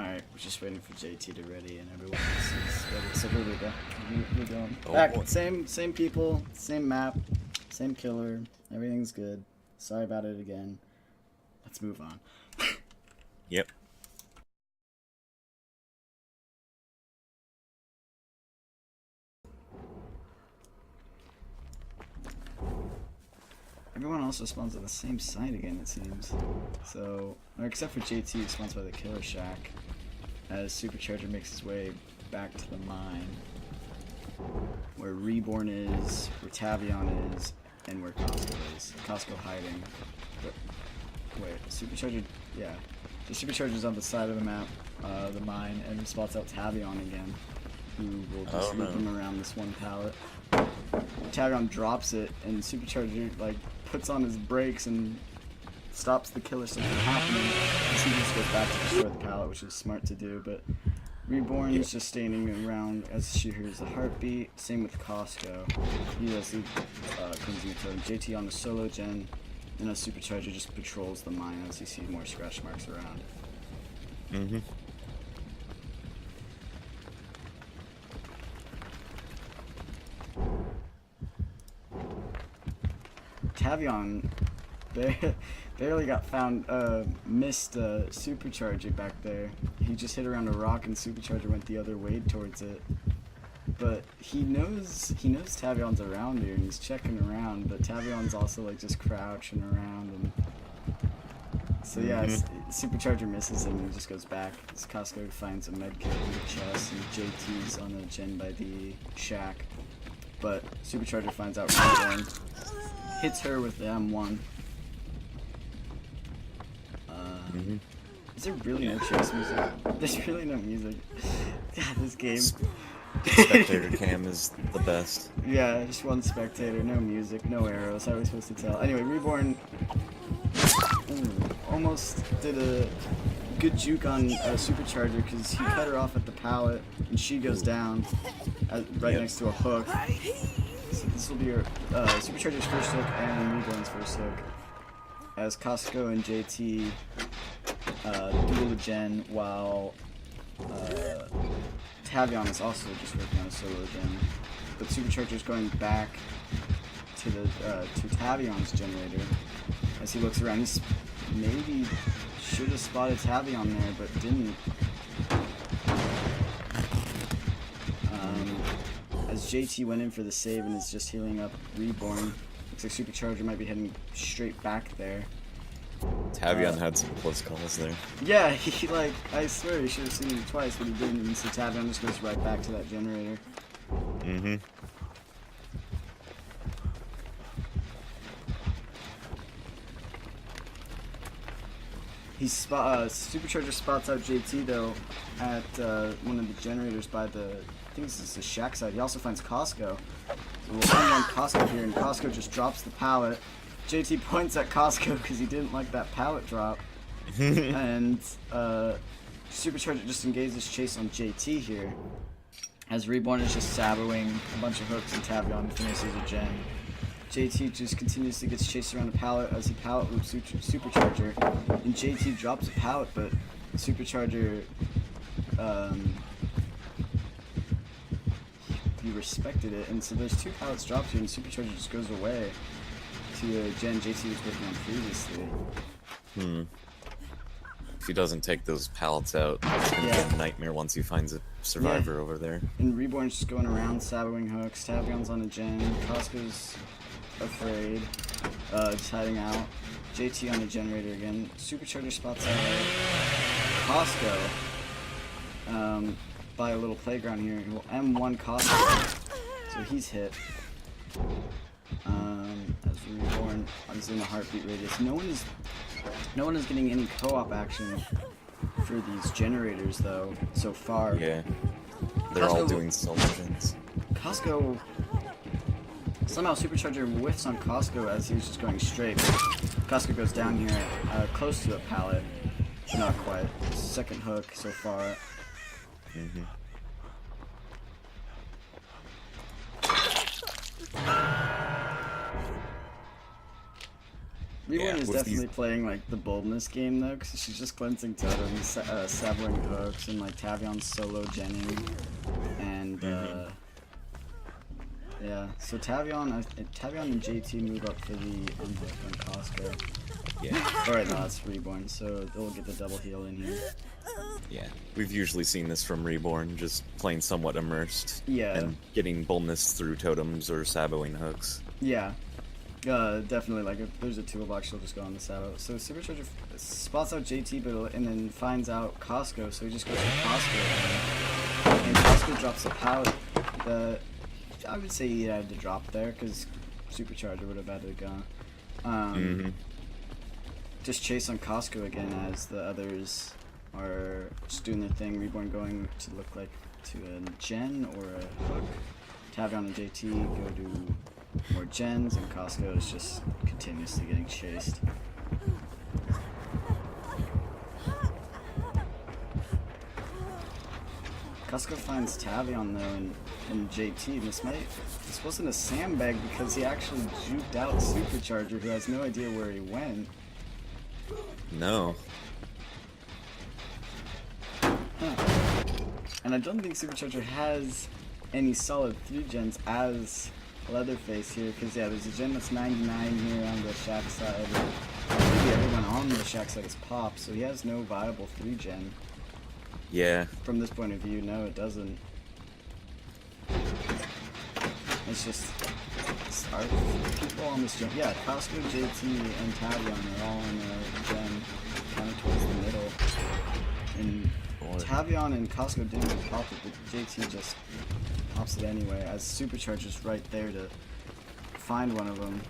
Alright, we're just waiting for JT to ready and everyone else is ready. So here we go. We're going. Oh, Back, boy. same people, same map, same killer. Everything's good. Sorry about it again. Let's move on. Yep. Everyone else spawns at the same site again, it seems. So, or except for JT, who spawns by the Killer Shack, as Supercharger makes his way back to the mine, where Reborn is, where Tavion is, and where Costco is. Costco hiding. But, wait, Supercharger, yeah. The Supercharger's on the side of the map, the mine, and spots out Tavion again, who will just loop him around this one pallet. Tavion drops it, and Supercharger, like, puts on his brakes and stops the killer from happening. And he just goes back to destroy the pallet, which is smart to do, but Reborn is just standing around as she hears a heartbeat. Same with Costco. He does the Crimson Totem. JT on the solo gen, and a Supercharger just patrols the mine as he sees more scratch marks around. Mm-hmm. Tavion barely got found, missed Supercharger back there. He just hit around a rock and Supercharger went the other way towards it. But he knows Tavion's around here and he's checking around, but Tavion's also like just crouching around and so yeah, Supercharger misses him and he just goes back. Costco finds a medkit in the chest and JT's on the gen by the shack. But Supercharger finds out Reborn, hits her with the M1. Is there really no chase music? There's really no music. God, this game. Spectator cam is the best. Yeah, just one spectator, no music, no arrows. How are we supposed to tell? Anyway, Reborn almost did a good juke on Supercharger because he cut her off at the pallet and she goes down right next to a hook. So this will be your Supercharger's first hook and Reborn's first hook. As Costco and JT duel the gen while Tavion is also just working on a solo gen. But Supercharger's going back to the to Tavion's generator as he looks around. He's maybe should have spotted Tavion there, but didn't. As JT went in for the save and is just healing up Reborn, looks like Supercharger might be heading straight back there. Tavion had some close calls there. Yeah, he like, I swear he should have seen him twice, but he didn't, and so Tavion just goes right back to that generator. Mm-hmm. Supercharger spots out JT though at one of the generators by the, I think this is the shack side. He also finds Costco. So we'll find one Costco here, and Costco just drops the pallet. JT points at Costco because he didn't like that pallet drop. And Supercharger just engages chase on JT here. As Reborn is just saboing a bunch of hooks and Tavion finishes a gen. JT just continuously gets chased around the pallet as he pallet loops Supercharger. And JT drops a pallet, but Supercharger, he respected it. And so there's two pallets dropped here, and Supercharger just goes away to a gen JT was working on previously. If he doesn't take those pallets out, it's gonna be a nightmare once he finds a survivor over there. And Reborn's just going around saboing hooks. Tavion's on a gen. Costco's afraid, just hiding out. JT on the generator again. Supercharger spots out Costco by a little playground here. He will M1 Costco, so he's hit. As Reborn is in the heartbeat radius. No one is getting any co-op action for these generators though so far. Yeah, they're all doing solo gens. Costco, somehow Supercharger whiffs on Costco as he was just going straight. Costco goes down here, close to a pallet. Not quite. Second hook so far. Reborn is with definitely playing like the boldness game though, because she's just cleansing totems, sabling hooks, and like Tavion's solo genning, and yeah. So Tavion and JT move up for the unhook on Costco. Yeah. Alright, no, that's Reborn, so they'll get the double heal in here. Yeah. We've usually seen this from Reborn, just playing somewhat immersed. Yeah. And getting boldness through totems or saboing hooks. Yeah. Definitely, like, if there's a toolbox, she'll just go on the Sabo. So Supercharger spots out JT, and then finds out Costco, so he just goes to Costco. And Costco drops a pallet that I would say he had to drop there, because Supercharger would have had to go. Just chase on Costco again as the others are just doing their thing. Reborn going to look like to a gen or a hook. Tavion and JT go do more gens, and Costco is just continuously getting chased. Costco finds Tavion though and JT, and this wasn't a sandbag because he actually juked out Supercharger, who has no idea where he went. No. Huh. And I don't think Supercharger has any solid 3 gens as Leatherface here, because yeah, there's a gen that's 99 here on the shack side. Maybe everyone on the shack side is pop, so he has no viable 3 gen. Yeah. From this point of view, no, it doesn't. It's just people on this gen. Yeah, Costco, JT, and Tavion are all in a gen, kind of towards the middle. And Tavion and Costco didn't pop it, but JT just pops it anyway, as Supercharger's right there to find one of them.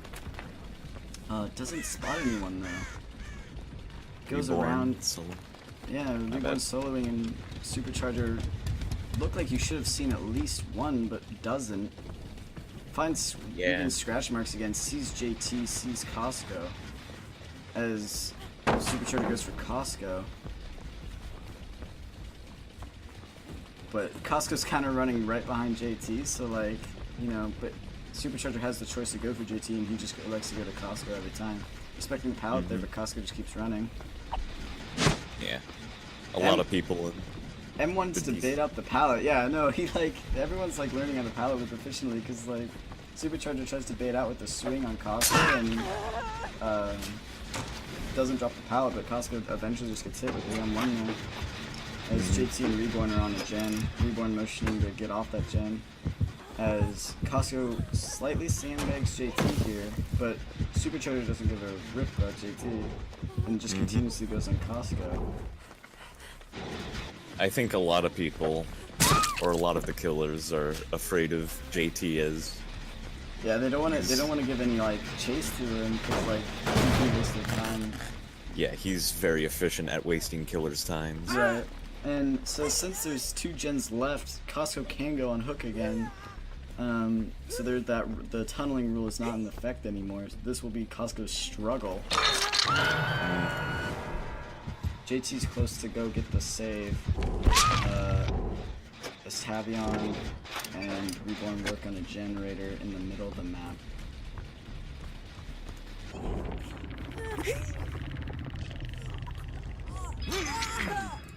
Doesn't spot anyone though. Goes around. Yeah, Reborn soloing, and Supercharger looked like you should have seen at least one, but doesn't. Finds even scratch marks again, sees JT, sees Costco, as Supercharger goes for Costco. But Costco's kind of running right behind JT, so like, you know, but Supercharger has the choice to go for JT, and he just likes to go to Costco every time. Respecting the pallet there, but Costco just keeps running. Yeah. A lot of people. M wants to bait out the pallet. Yeah, no, everyone's like learning how to pallet whip efficiently, because like Supercharger tries to bait out with the swing on Costco and doesn't drop the pallet, but Costco eventually just gets hit with the 1-1 now. As JT and Reborn are on a gen, Reborn motioning to get off that gen. As Costco slightly sandbags JT here, but Supercharger doesn't give a rip about JT and just continuously goes on Costco. I think a lot of people, or a lot of the killers, are afraid of JT as. Yeah, they don't want to give any like chase to him, because like he can waste their time. Yeah, he's very efficient at wasting killers' times. Right. And so since there's 2 gens left, Costco can go on hook again. So the tunneling rule is not in effect anymore. This will be Costco's struggle. JT's close to go get the save. As Tavion and Reborn work on a generator in the middle of the map.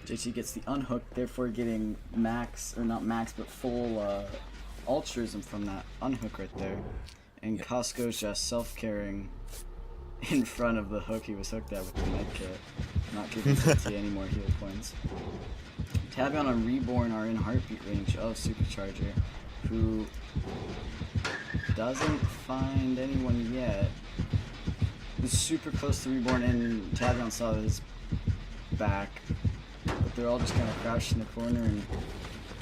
JT gets the unhook, therefore getting max, or not max, but full altruism from that unhook right there. And Costco's just self-carrying in front of the hook he was hooked at with the medkit, not giving JT any more heal points. Tavion and Reborn are in heartbeat range of Supercharger, who doesn't find anyone yet. He's super close to Reborn, and Tavion saw his back, but they're all just kind of crouched in the corner and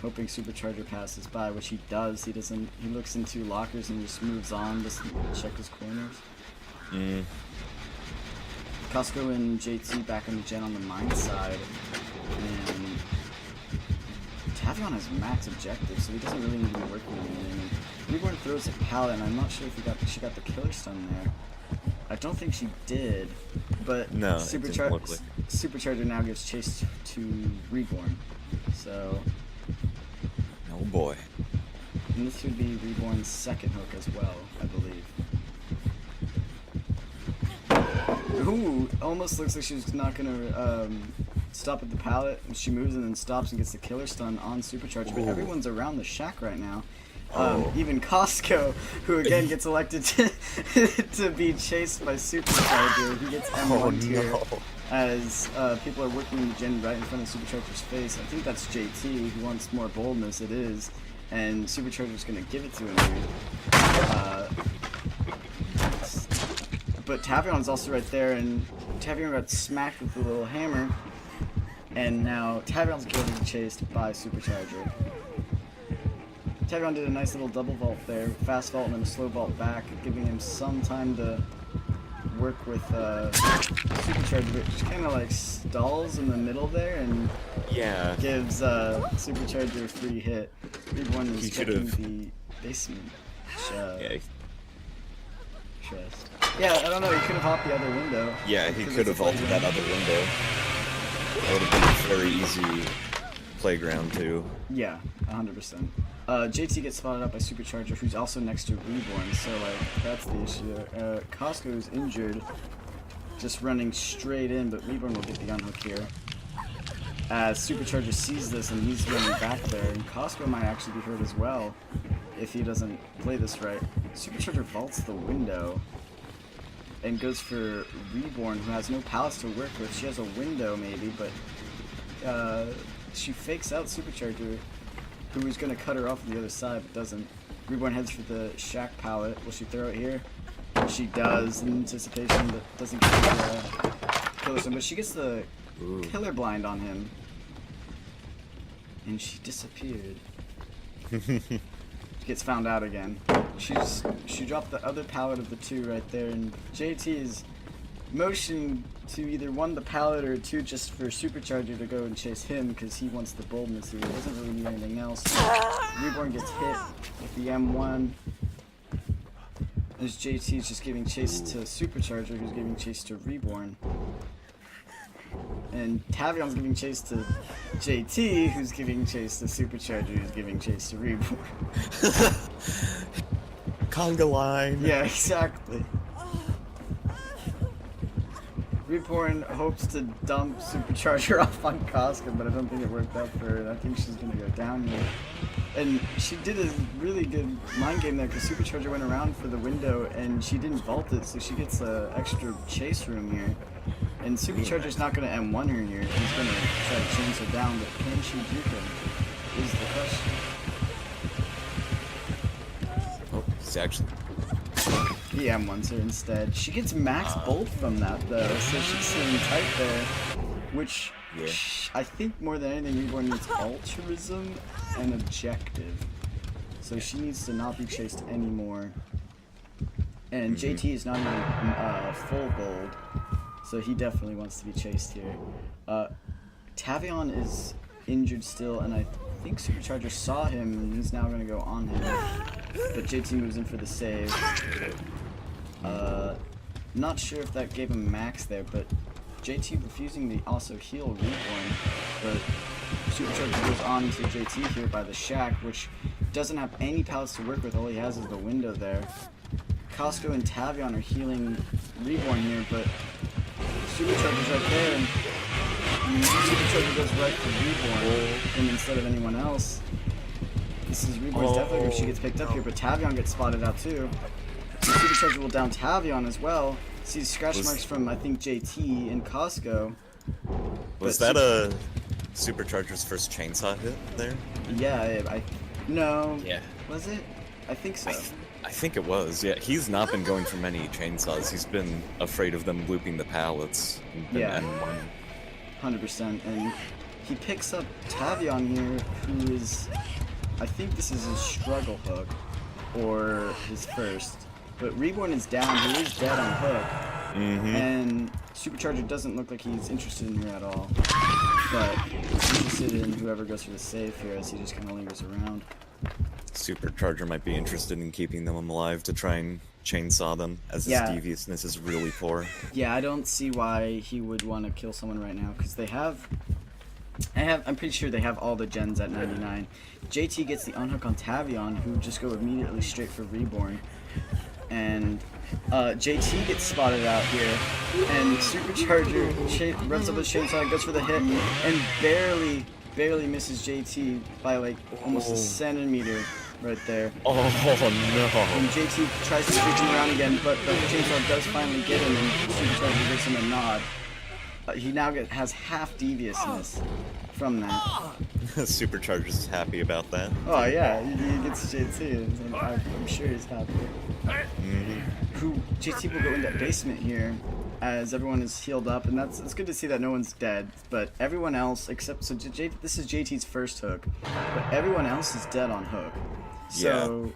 hoping Supercharger passes by, which he does. He looks into lockers and just moves on, doesn't check his corners. Costco and JT back on the gen on the mine side, and Tavion has max objectives, so he doesn't really need to be working on anything. Reborn throws a pallet, and I'm not sure if she got the killer stun there. I don't think she did, but no, Supercharger now gives chase to Reborn. So, oh boy. And this would be Reborn's second hook as well, I believe. Ooh, almost looks like she's not gonna stop at the pallet. And she moves and then stops and gets the killer stun on Supercharger. But everyone's around the shack right now. Even Costco, who again gets elected to be chased by Supercharger. He gets M1 tier as people are working the gen right in front of Supercharger's face. I think that's JT who wants more boldness. It is, and Supercharger's gonna give it to him here. But Tavion's also right there, and Tavion got smacked with a little hammer, and now Tavion's getting chased by Supercharger. Tavion did a nice little double vault there, fast vault and then a slow vault back, giving him some time to work with Supercharger, which kind of like stalls in the middle there and gives Supercharger a free hit. Reborn is checking the basement chest. Yeah, I don't know, he could have hopped the other window. Yeah, he could have vaulted that other window. That would have been a very easy playground too. Yeah, 100%. JT gets spotted up by Supercharger, who's also next to Reborn, so like that's the issue there. Costco is injured, just running straight in, but Reborn will get the unhook here. As Supercharger sees this and he's running back there, and Costco might actually be hurt as well if he doesn't play this right. Supercharger vaults the window and goes for Reborn, who has no palace to work with. She has a window maybe, but she fakes out Supercharger, who is going to cut her off on the other side, but doesn't. Reborn heads for the shack pallet. Will she throw it here? She does, in anticipation, but doesn't get the killer stun. But she gets the killer blind on him. And she disappeared. She gets found out again. She dropped the other pallet of the two right there, and JT is motioned to either one the pallet or two just for Supercharger to go and chase him because he wants the boldness here. He doesn't really need anything else. Reborn gets hit with the M1 as JT is just giving chase to Supercharger, who's giving chase to Reborn. And Tavion's giving chase to JT, who's giving chase to Supercharger, who's giving chase to Reborn. Conga line. Yeah, exactly. Reborn hopes to dump Supercharger off on Costco, but I don't think it worked out for her. I think she's gonna go down here. And she did a really good mind game there because Supercharger went around for the window and she didn't vault it, so she gets an extra chase room here. And Supercharger's not gonna M1 her here. He's gonna try to chase her down, but can she juke him? Is the question. Oh, he's actually. He M1s her instead. She gets max bolt from that though, so she's sitting tight there, which I think more than anything Reborn needs altruism and objective. So she needs to not be chased anymore. And JT is not even full gold, so he definitely wants to be chased here. Tavion is injured still, and I think Supercharger saw him and he's now going to go on him. But JT moves in for the save. Not sure if that gave him max there, but JT refusing to also heal Reborn. But Supercharger goes on to JT here by the shack, which doesn't have any pallets to work with. All he has is the window there. Costco and Tavion are healing Reborn here, but Supercharger's right there, and Supercharger goes right for Reborn, and instead of anyone else. This is Reborn's definitely if she gets picked up here, but Tavion gets spotted out too. Supercharger will down Tavion as well. Sees scratch marks from, I think, JT and Costco. Was that a Supercharger's first chainsaw hit there? Yeah, no. Yeah. Was it? I think so. I think it was, yeah. He's not been going for many chainsaws. He's been afraid of them looping the pallets. Yeah. 100%. And he picks up Tavion here, who is... I think this is his struggle hook, or his first. But Reborn is down, he is dead on hook. And Supercharger doesn't look like he's interested in her at all. But he's interested in whoever goes for the save here as he just kind of lingers around. Supercharger might be interested in keeping them alive to try and chainsaw them, as his deviousness is really poor. Yeah, I don't see why he would want to kill someone right now, because they have... I'm pretty sure they have all the gens at 99. JT gets the unhook on Tavion, who just go immediately straight for Reborn. and JT gets spotted out here, and Supercharger runs up with chainsaw, goes for the hit, and barely misses JT by like almost a centimeter right there. Oh no! And JT tries to sweep him around again, but the chainsaw does finally get him, and Supercharger gives him a nod. He now has half deviousness from that. Supercharger's happy about that. Oh yeah, he gets JT, and I'm sure he's happy. JT will go into basement here as everyone is healed up, and it's good to see that no one's dead, but everyone else except this is JT's first hook, but everyone else is dead on hook. So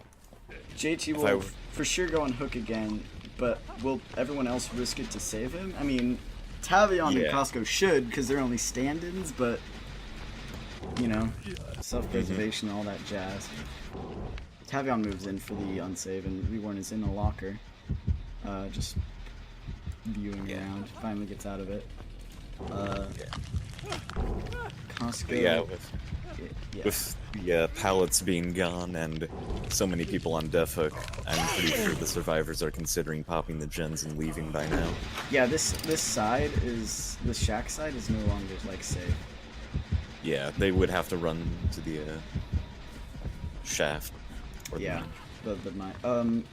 JT will for sure go on hook again, but will everyone else risk it to save him? I mean, Tavion and Costco should, because they're only stand-ins, but you know, self-preservation, all that jazz. Tavion moves in for the unsave, and Reborn is in a locker, just viewing around. Finally gets out of it. Costco. With the pallets being gone and so many people on Def Hook, I'm pretty sure the survivors are considering popping the gens and leaving by now. Yeah, this side is the shack side is no longer like safe. Yeah, they would have to run to the shaft. Yeah, the mine.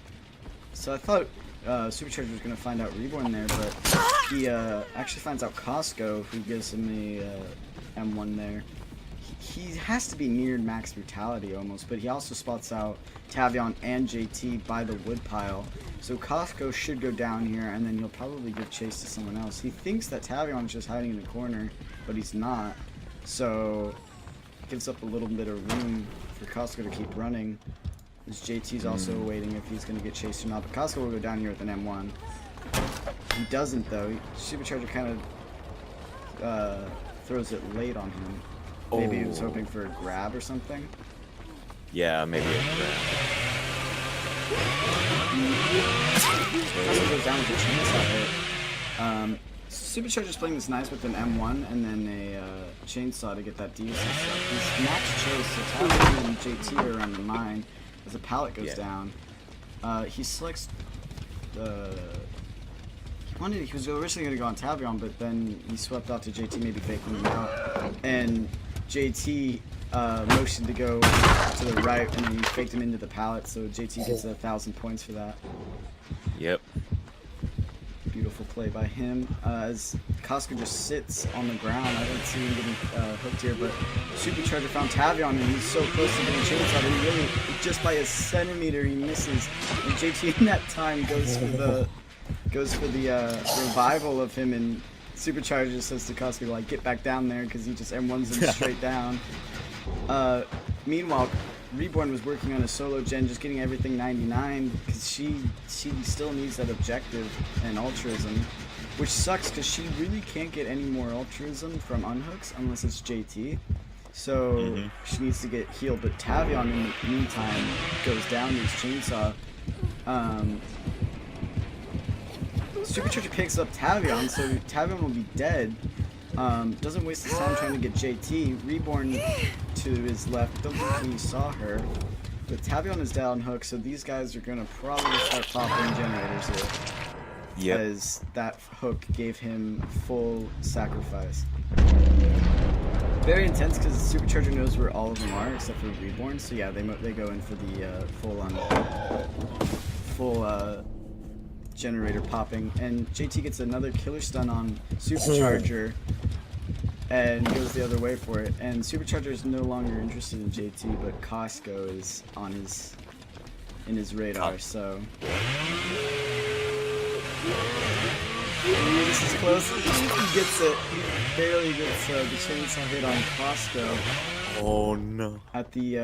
So I thought Supercharger was gonna find out Reborn there, but he actually finds out Costco, who gives him a M1 there. He has to be near max brutality almost, but he also spots out Tavion and JT by the woodpile. So Costco should go down here, and then he'll probably give chase to someone else. He thinks that Tavion's just hiding in the corner, but he's not. So it gives up a little bit of room for Costco to keep running. As JT's also waiting if he's going to get chased or not. But Costco will go down here with an M1. He doesn't, though. Supercharger kind of throws it late on him. Maybe he was hoping for a grab or something. Yeah, maybe a grab. Costco goes down with a chainsaw hit. Supercharger's playing this nice with an M1 and then a chainsaw to get that DC stuff. He's max chase, so Tavion and JT are around the mine as the pallet goes down. He selects he was originally going to go on Tavion, but then he swept out to JT, maybe faking him out. And JT motioned to go to the right, and then he faked him into the pallet, so JT gets 1,000 points for that. Yep. Beautiful play by him. As Costco just sits on the ground, I don't see him getting hooked here, but Supercharger found Tavion, and he's so close to getting chainsaw, and he really, just by a centimeter, he misses. And JT in that time goes for the revival of him, and Supercharger says to Costco, like, get back down there, because he just M1s him straight down. Meanwhile, Reborn was working on a solo gen, just getting everything 99, because she still needs that objective and altruism, which sucks, because she really can't get any more altruism from unhooks unless it's JT. So she needs to get healed, but Tavion in the meantime goes down to his chainsaw. Supercharger picks up Tavion, so Tavion will be dead. Doesn't waste his time trying to get JT. Reborn to his left, don't think he saw her. But Tavion is down hook, so these guys are gonna probably start popping generators here. Yep. As that hook gave him full sacrifice. Very intense because Supercharger knows where all of them are except for Reborn. So yeah, they go in for the full generator popping, and JT gets another killer stun on Supercharger and goes the other way for it. And Supercharger is no longer interested in JT, but Costco is on in his radar. So this is close. He gets it. He barely gets the chainsaw hit on Costco. Oh no. At the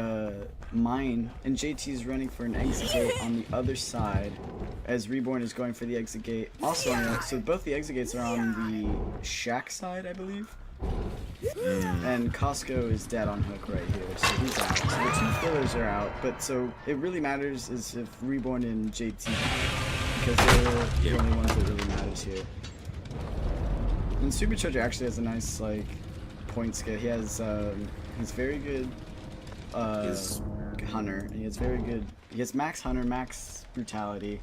mine, and JT's running for an exit gate on the other side as Reborn is going for the exit gate. Also, so both the exit gates are on the shack side, I believe. And Costco is dead on hook right here, so he's out. So the two fillers are out, but so it really matters is if Reborn and JT, because they're the only ones that really matters here. And Supercharger actually has a nice like point scale. He has he's very good hunter. He has very good. He has max hunter, max brutality,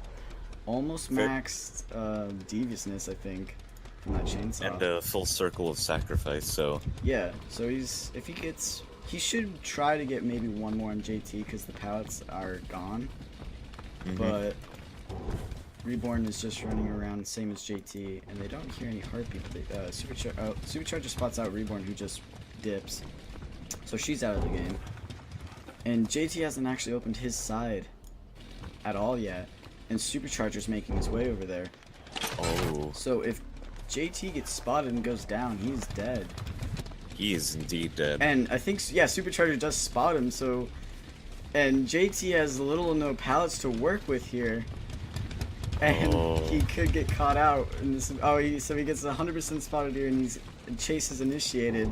almost maxed deviousness, I think, from that chainsaw. And a full circle of sacrifice, so... Yeah, so if he gets... He should try to get maybe one more on JT because the pallets are gone. But Reborn is just running around same as JT, and they don't hear any heartbeat. Supercharger spots out Reborn, who just dips. So she's out of the game. And JT hasn't actually opened his side at all yet. And Supercharger's making his way over there. Oh. So if JT gets spotted and goes down, he's dead. He is indeed dead. And I think, yeah, Supercharger does spot him, so... And JT has little or no pallets to work with here. And he could get caught out. In this, so he gets 100% spotted here, and chase is initiated.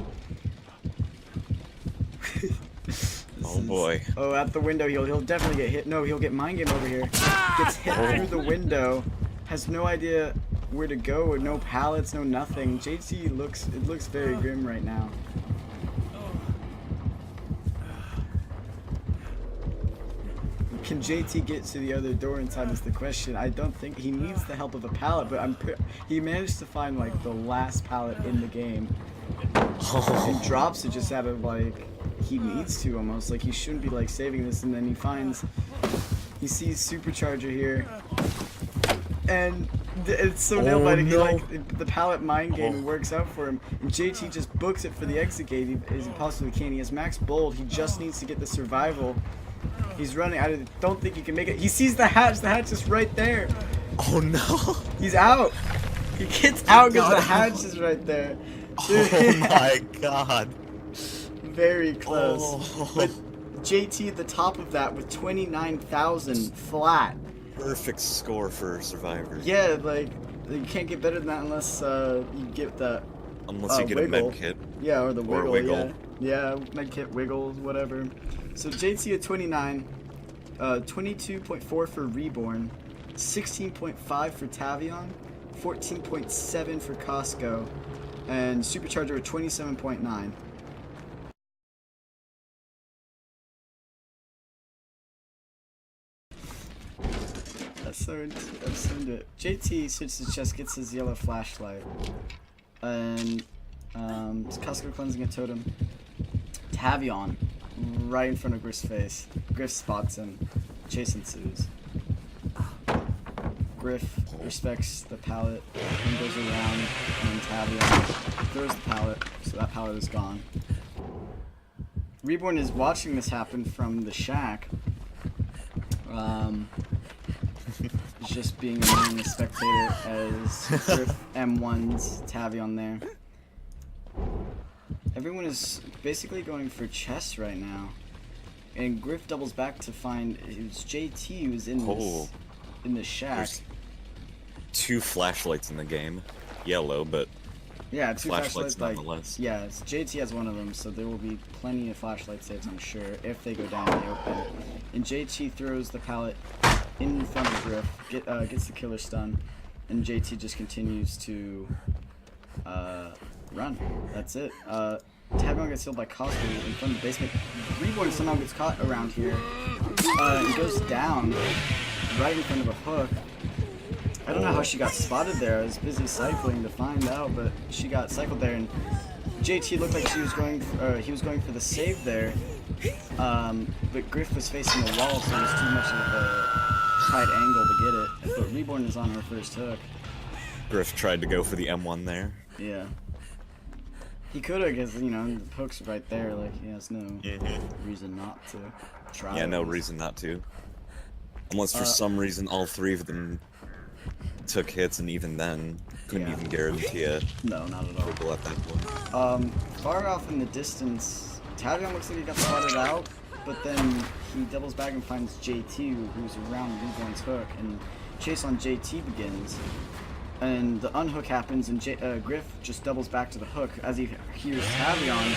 Boy. Oh, at the window, he'll definitely get hit. No, he'll get mind game over here. Gets hit through the window. Has no idea where to go, with no pallets, no nothing. JT looks very grim right now. Can JT get to the other door in time is the question. I don't think he needs the help of a pallet, but he managed to find like the last pallet in the game. And drops it just out of like he needs to almost, like he shouldn't be like saving this, and then he sees Supercharger here, and it's so nail biting. No. Like the pallet mind game works out for him, and JT just books it for the exit gate as he possibly can. He has max bold. He just needs to get the survival. He's running. I don't think he can make it. He sees the hatch. The hatch is right there. Oh no! He's out. He gets out because the hatch is right there. Oh my god! Very close. But JT at the top of that with 29,000 flat. Perfect score for Survivor. Yeah, like you can't get better than that unless you get that. Unless you get wiggle. a med kit. Yeah, or the wiggle. Wiggle. Yeah, med kit, wiggle, whatever. So JT at 29, 22.4 for Reborn, 16.5 for Tavion, 14.7 for Costco, and Supercharger at 27.9. That's so into it. JT switches his chest, gets his yellow flashlight, and Costco cleansing a totem. Tavion, right in front of Griff's face. Griff spots him. Chase ensues. Griff respects the pallet and goes around, and Tavion throws the pallet, so that pallet is gone. Reborn is watching this happen from the shack. Just being a spectator as Griff M1's Tavion there. Everyone is basically going for chests right now, and Griff doubles back to find it's JT who's in the shack. There's 2 flashlights in the game, yellow, but yeah, 2 flashlights nonetheless. Yeah, JT has one of them, so there will be plenty of flashlight saves, I'm sure, if they go down in the open. And JT throws the pallet in front of Griff, gets the killer stun, and JT just continues to run. That's it. Tavion gets healed by Costco in front of the basement. Reborn somehow gets caught around here. He goes down right in front of a hook. I don't know how she got spotted there. I was busy cycling to find out, but she got cycled there, and JT looked like he was going for the save there. But Griff was facing the wall, so it was too much of a tight angle to get it. But Reborn is on her first hook. Griff tried to go for the M1 there. Yeah. He could have, because, you know, the hook's right there, like, he has no reason not to try. Yeah, no reason not to. Unless for some reason all 3 of them took hits, and even then, couldn't even guarantee it. No, not at all. At that point. Far off in the distance, Tavion looks like he got spotted out, but then he doubles back and finds JT, who's around Reborn's hook, and chase on JT begins. And the unhook happens, and Griff just doubles back to the hook as he hears Tavion,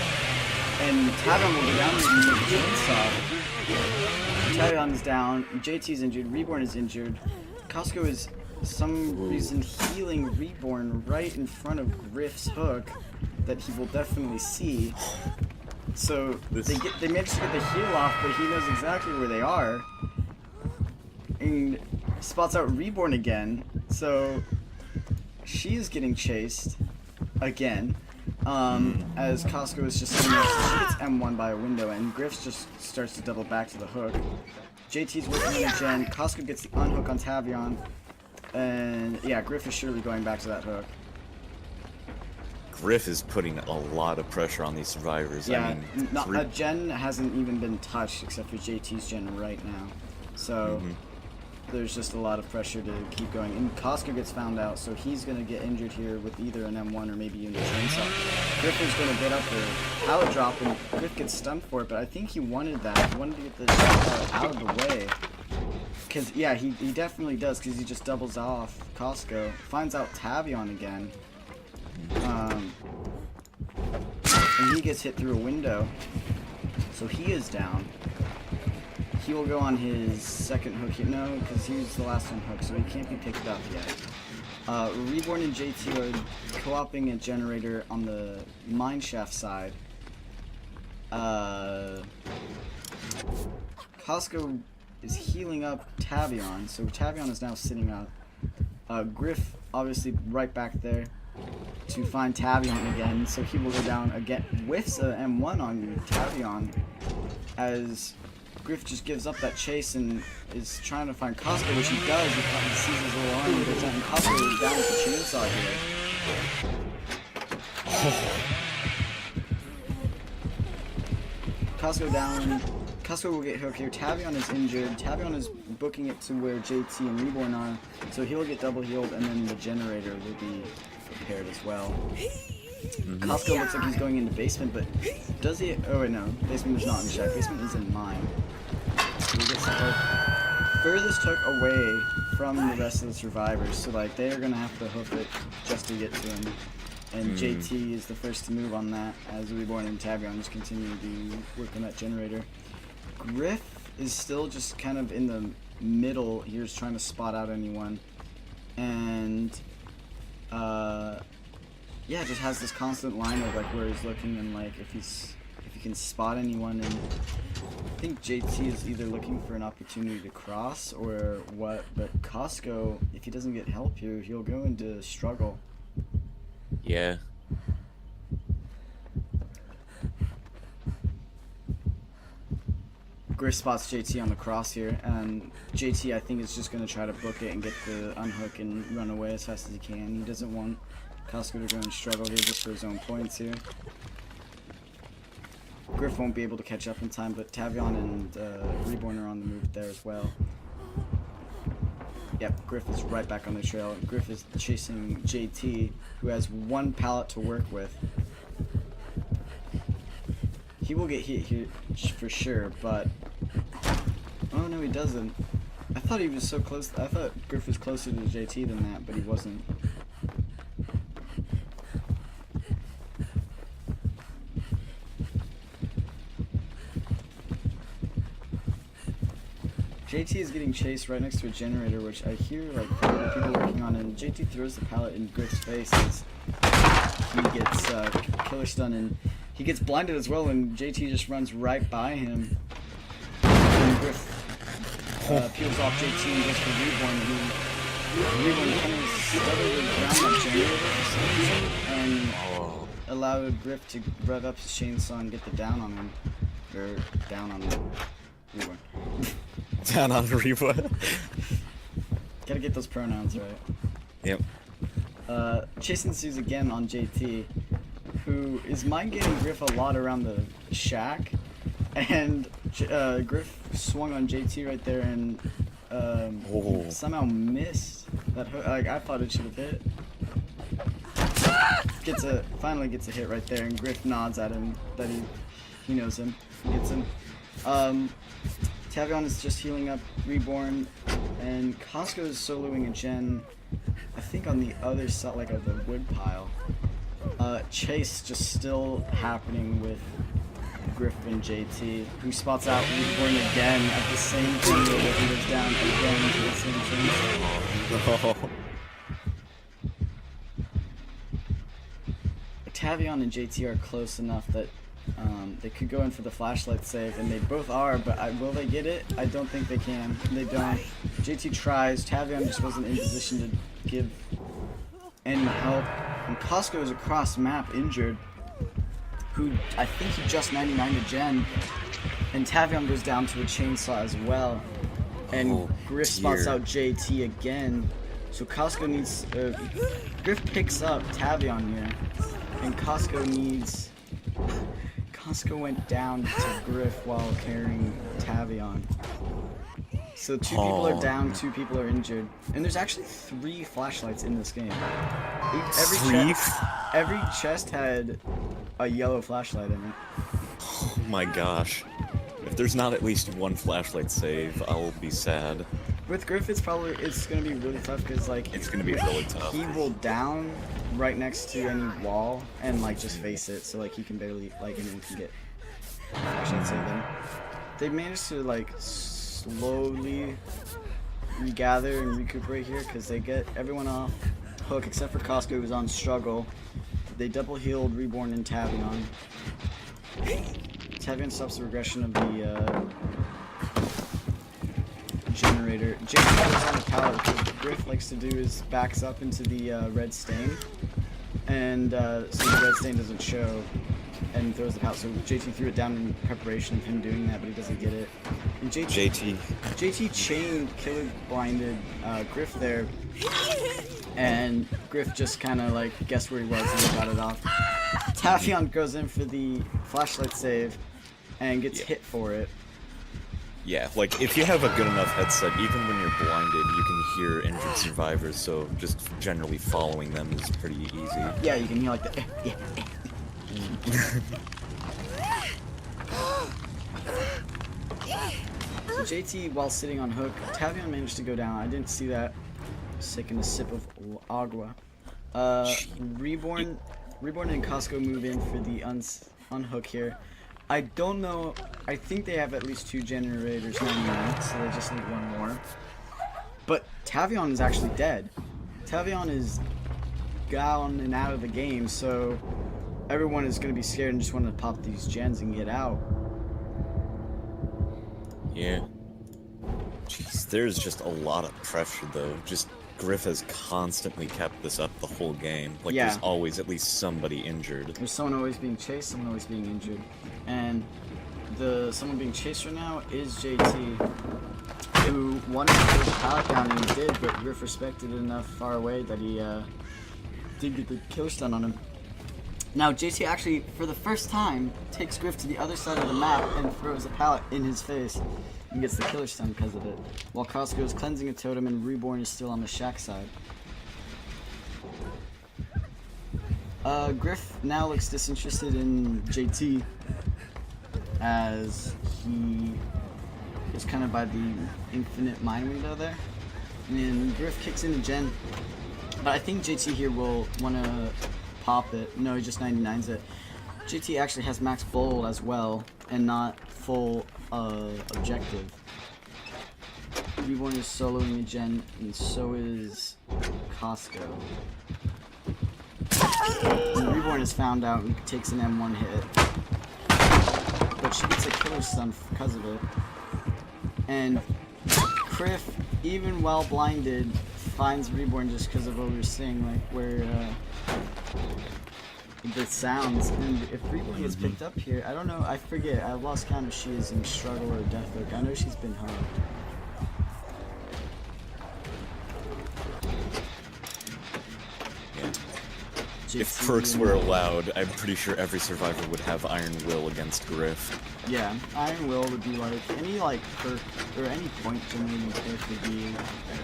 and Tavion will go down and take the chainsaw. Tavion is down, JT's injured, Reborn is injured. Costco is some reason healing Reborn right in front of Griff's hook that he will definitely see. So they manage to get the heal off, but he knows exactly where they are. And spots out Reborn again, so she is getting chased again. As Costco is just sitting there, so she gets M1 by a window, and Griff just starts to double back to the hook. JT's working on a gen, Costco gets the unhook on Tavion, and yeah, Griff is surely going back to that hook. Griff is putting a lot of pressure on these survivors. Yeah, I mean, a gen hasn't even been touched except for JT's gen right now. So there's just a lot of pressure to keep going. And Costco gets found out, so he's going to get injured here with either an M1 or maybe even a chainsaw. Griff is going to get up there, pallet drop, and Griff gets stunned for it, but I think he wanted that. He wanted to get the shot out of the way. Because, yeah, he definitely does, because he just doubles off Costco. Finds out Tavion again. And he gets hit through a window, so he is down. He will go on his second hook here. No, because he was the last one hook, so he can't be picked up yet. Reborn and JT are co-oping a generator on the mineshaft side. Costco is healing up Tavion, so Tavion is now sitting up. Griff, obviously, right back there to find Tavion again, so he will go down again. Whiffs a M1 on Tavion as Griff just gives up that chase and is trying to find Costco, which he does. He sees his little arm and goes down, and Costco is down with the chainsaw here. Costco down. Costco will get hooked here. Tavion is injured. Tavion is booking it to where JT and Reborn are, so he'll get double healed, and then the generator will be prepared as well. Costco looks like he's going into basement, but does he? Oh wait, no. Basement is not in check. Basement is in mine. So he gets the hook furthest hook away from the rest of the survivors, so like they are gonna have to hook it just to get to him. And JT is the first to move on that, as Reborn and Tavion just continue to work on that generator. Griff is still just kind of in the middle. He's trying to spot out anyone, and yeah, just has this constant line of like where he's looking and like if he can spot anyone. And I think JT is either looking for an opportunity to cross or what. But Costco, if he doesn't get help here, he'll go into struggle. Yeah. Griff spots JT on the cross here, and JT I think is just going to try to book it and get the unhook and run away as fast as he can. He doesn't want Costco to go and struggle here just for his own points here. Griff won't be able to catch up in time, but Tavion and Reborn are on the move there as well. Yep, Griff is right back on the trail. Griff is chasing JT, who has one pallet to work with. He will get hit here for sure, but... Oh no, he doesn't. I thought he was so close. I thought Griff was closer to JT than that, but he wasn't. JT is getting chased right next to a generator, which I hear like people working on, and JT throws the pallet in Griff's face as he gets killer stun, and he gets blinded as well, and JT just runs right by him. And Griff peels off JT and goes for Reborn, Reborn kind of stuttered around that generator for some reason, and allowed Griff to rev up his chainsaw and get the down on him. Or down on Reborn. Down on Reborn. Gotta get those pronouns right. Yep. Chase ensues again on JT, who is mind getting Griff a lot around the shack, and Griff swung on JT right there and somehow missed that hook. Like, I thought it should have hit. Finally gets a hit right there, and Griff nods at him that he knows him. He gets him. Tavion is just healing up Reborn, and Costco is soloing a gen, I think on the other side, like of the wood pile. Chase just still happening with Griff and JT, who spots out Reborn again at the same time that he goes down again to the same chainsaw. Tavion and JT are close enough that They could go in for the flashlight save, and they both are, but will they get it? I don't think they can. They don't. JT tries. Tavion just wasn't in position to give any help. And Costco is across map injured, who I think he just 99 to Gen. And Tavion goes down to a chainsaw as well. And Griff spots out JT again. So Costco needs... Griff picks up Tavion here. And Costco needs... Costco went down to Griff while carrying Tavion. So 2 people are down, 2 people are injured. And there's actually 3 flashlights in this game. Every chest had a yellow flashlight in it. Oh my gosh. If there's not at least 1 flashlight save, I'll be sad. With Griff, it's gonna be really tough because like it's gonna be really tough. He will down right next to any wall and like just face it, so like he can barely anyone can get flashlight save them. They managed to like slowly regather and recuperate here because they get everyone off hook except for Costco, who's on struggle. They double healed Reborn and Tavion. Tavion stops the regression of the generator. JT is on the pallet. What Griff likes to do is backs up into the red stain, and so the red stain doesn't show, and throws the pallet. So JT threw it down in preparation of him doing that, but he doesn't get it. And JT chain killer blinded Griff there, and Griff just kind of like guessed where he was and he got it off. Tavion goes in for the flashlight save and gets hit for it. Yeah, like if you have a good enough headset, even when you're blinded, you can hear injured survivors, so just generally following them is pretty easy. Yeah, you can hear like the So JT, while sitting on hook, Tavion managed to go down. I didn't see that. Taking a sip of agua. Reborn and Costco move in for the unhook here. I don't know. I think they have at least 2 generators 99, so they just need 1 more. But Tavion is actually dead. Tavion is gone and out of the game, so everyone is going to be scared and just want to pop these gens and get out. Yeah. Jeez, there's just a lot of pressure though. Just Griff has constantly kept this up the whole game. Like there's always at least somebody injured. There's someone always being chased, someone always being injured. And someone being chased right now is JT, who wanted to put the pallet down, and he did, but Griff respected it enough far away that he did get the killer stun on him. Now JT actually, for the first time, takes Griff to the other side of the map and throws a pallet in his face and gets the killer stun because of it, while Costco is cleansing a totem and Reborn is still on the shack side. Griff now looks disinterested in JT as he is kind of by the infinite mine window there. And Griff kicks into Gen, but I think JT here will want to pop it. No, he just 99s it. JT actually has max bold as well and not full objective. Reborn is soloing a Gen, and so is Costco. And Reborn is found out and takes an M1 hit, but she gets a killer stun because of it. And Griff, even while blinded, finds Reborn just because of what we were saying, like where the sounds. And if Reborn gets picked up here, I don't know, I forget, I've lost count if she is in struggle or death look. I know she's been hugged. If perks were allowed, I'm pretty sure every survivor would have Iron Will against Griff. Yeah, Iron Will would be like, any like perk, or any point generating perk would be,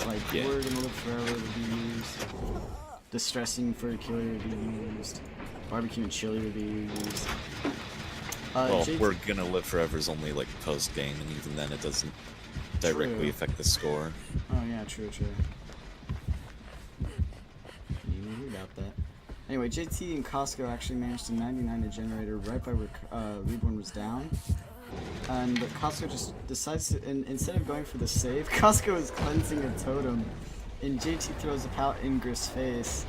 like, we're gonna live forever would be used. Distressing for a killer would be used. Barbecue and chili would be used. Well, we're gonna live forever is only like post game, and even then it doesn't directly affect the score. Oh yeah, true. You knew about that. Anyway, JT and Costco actually managed to 99 the generator right by where Reborn was down. And Costco just decides to, instead of going for the save, Costco is cleansing a totem. And JT throws a pallet in Griff's face.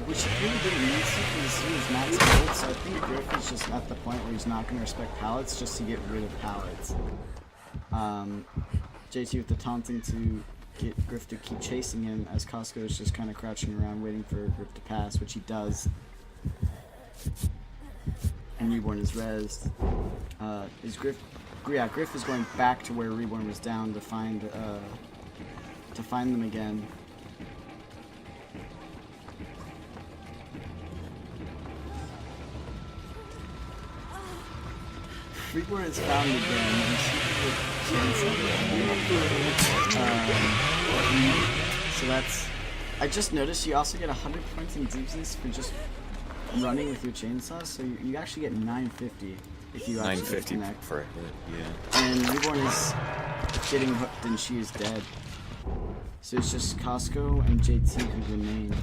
Which he really didn't need to because he was max gold, so I think Griff is just at the point where he's not going to respect pallets just to get rid of pallets. JT with the taunting to get Griff to keep chasing him as Costco is just kind of crouching around waiting for Griff to pass, which he does. And Reborn is rezzed. Is Griff... Yeah, Griff is going back to where Reborn was down to find them again. Reborn is found again. So that's... I just noticed you also get 100 points in deepness for just running with your chainsaw, so you actually get 950 if you actually 950 connect. for a hit, yeah. And Reborn is getting hooked and she is dead. So it's just Costco and JT who remain.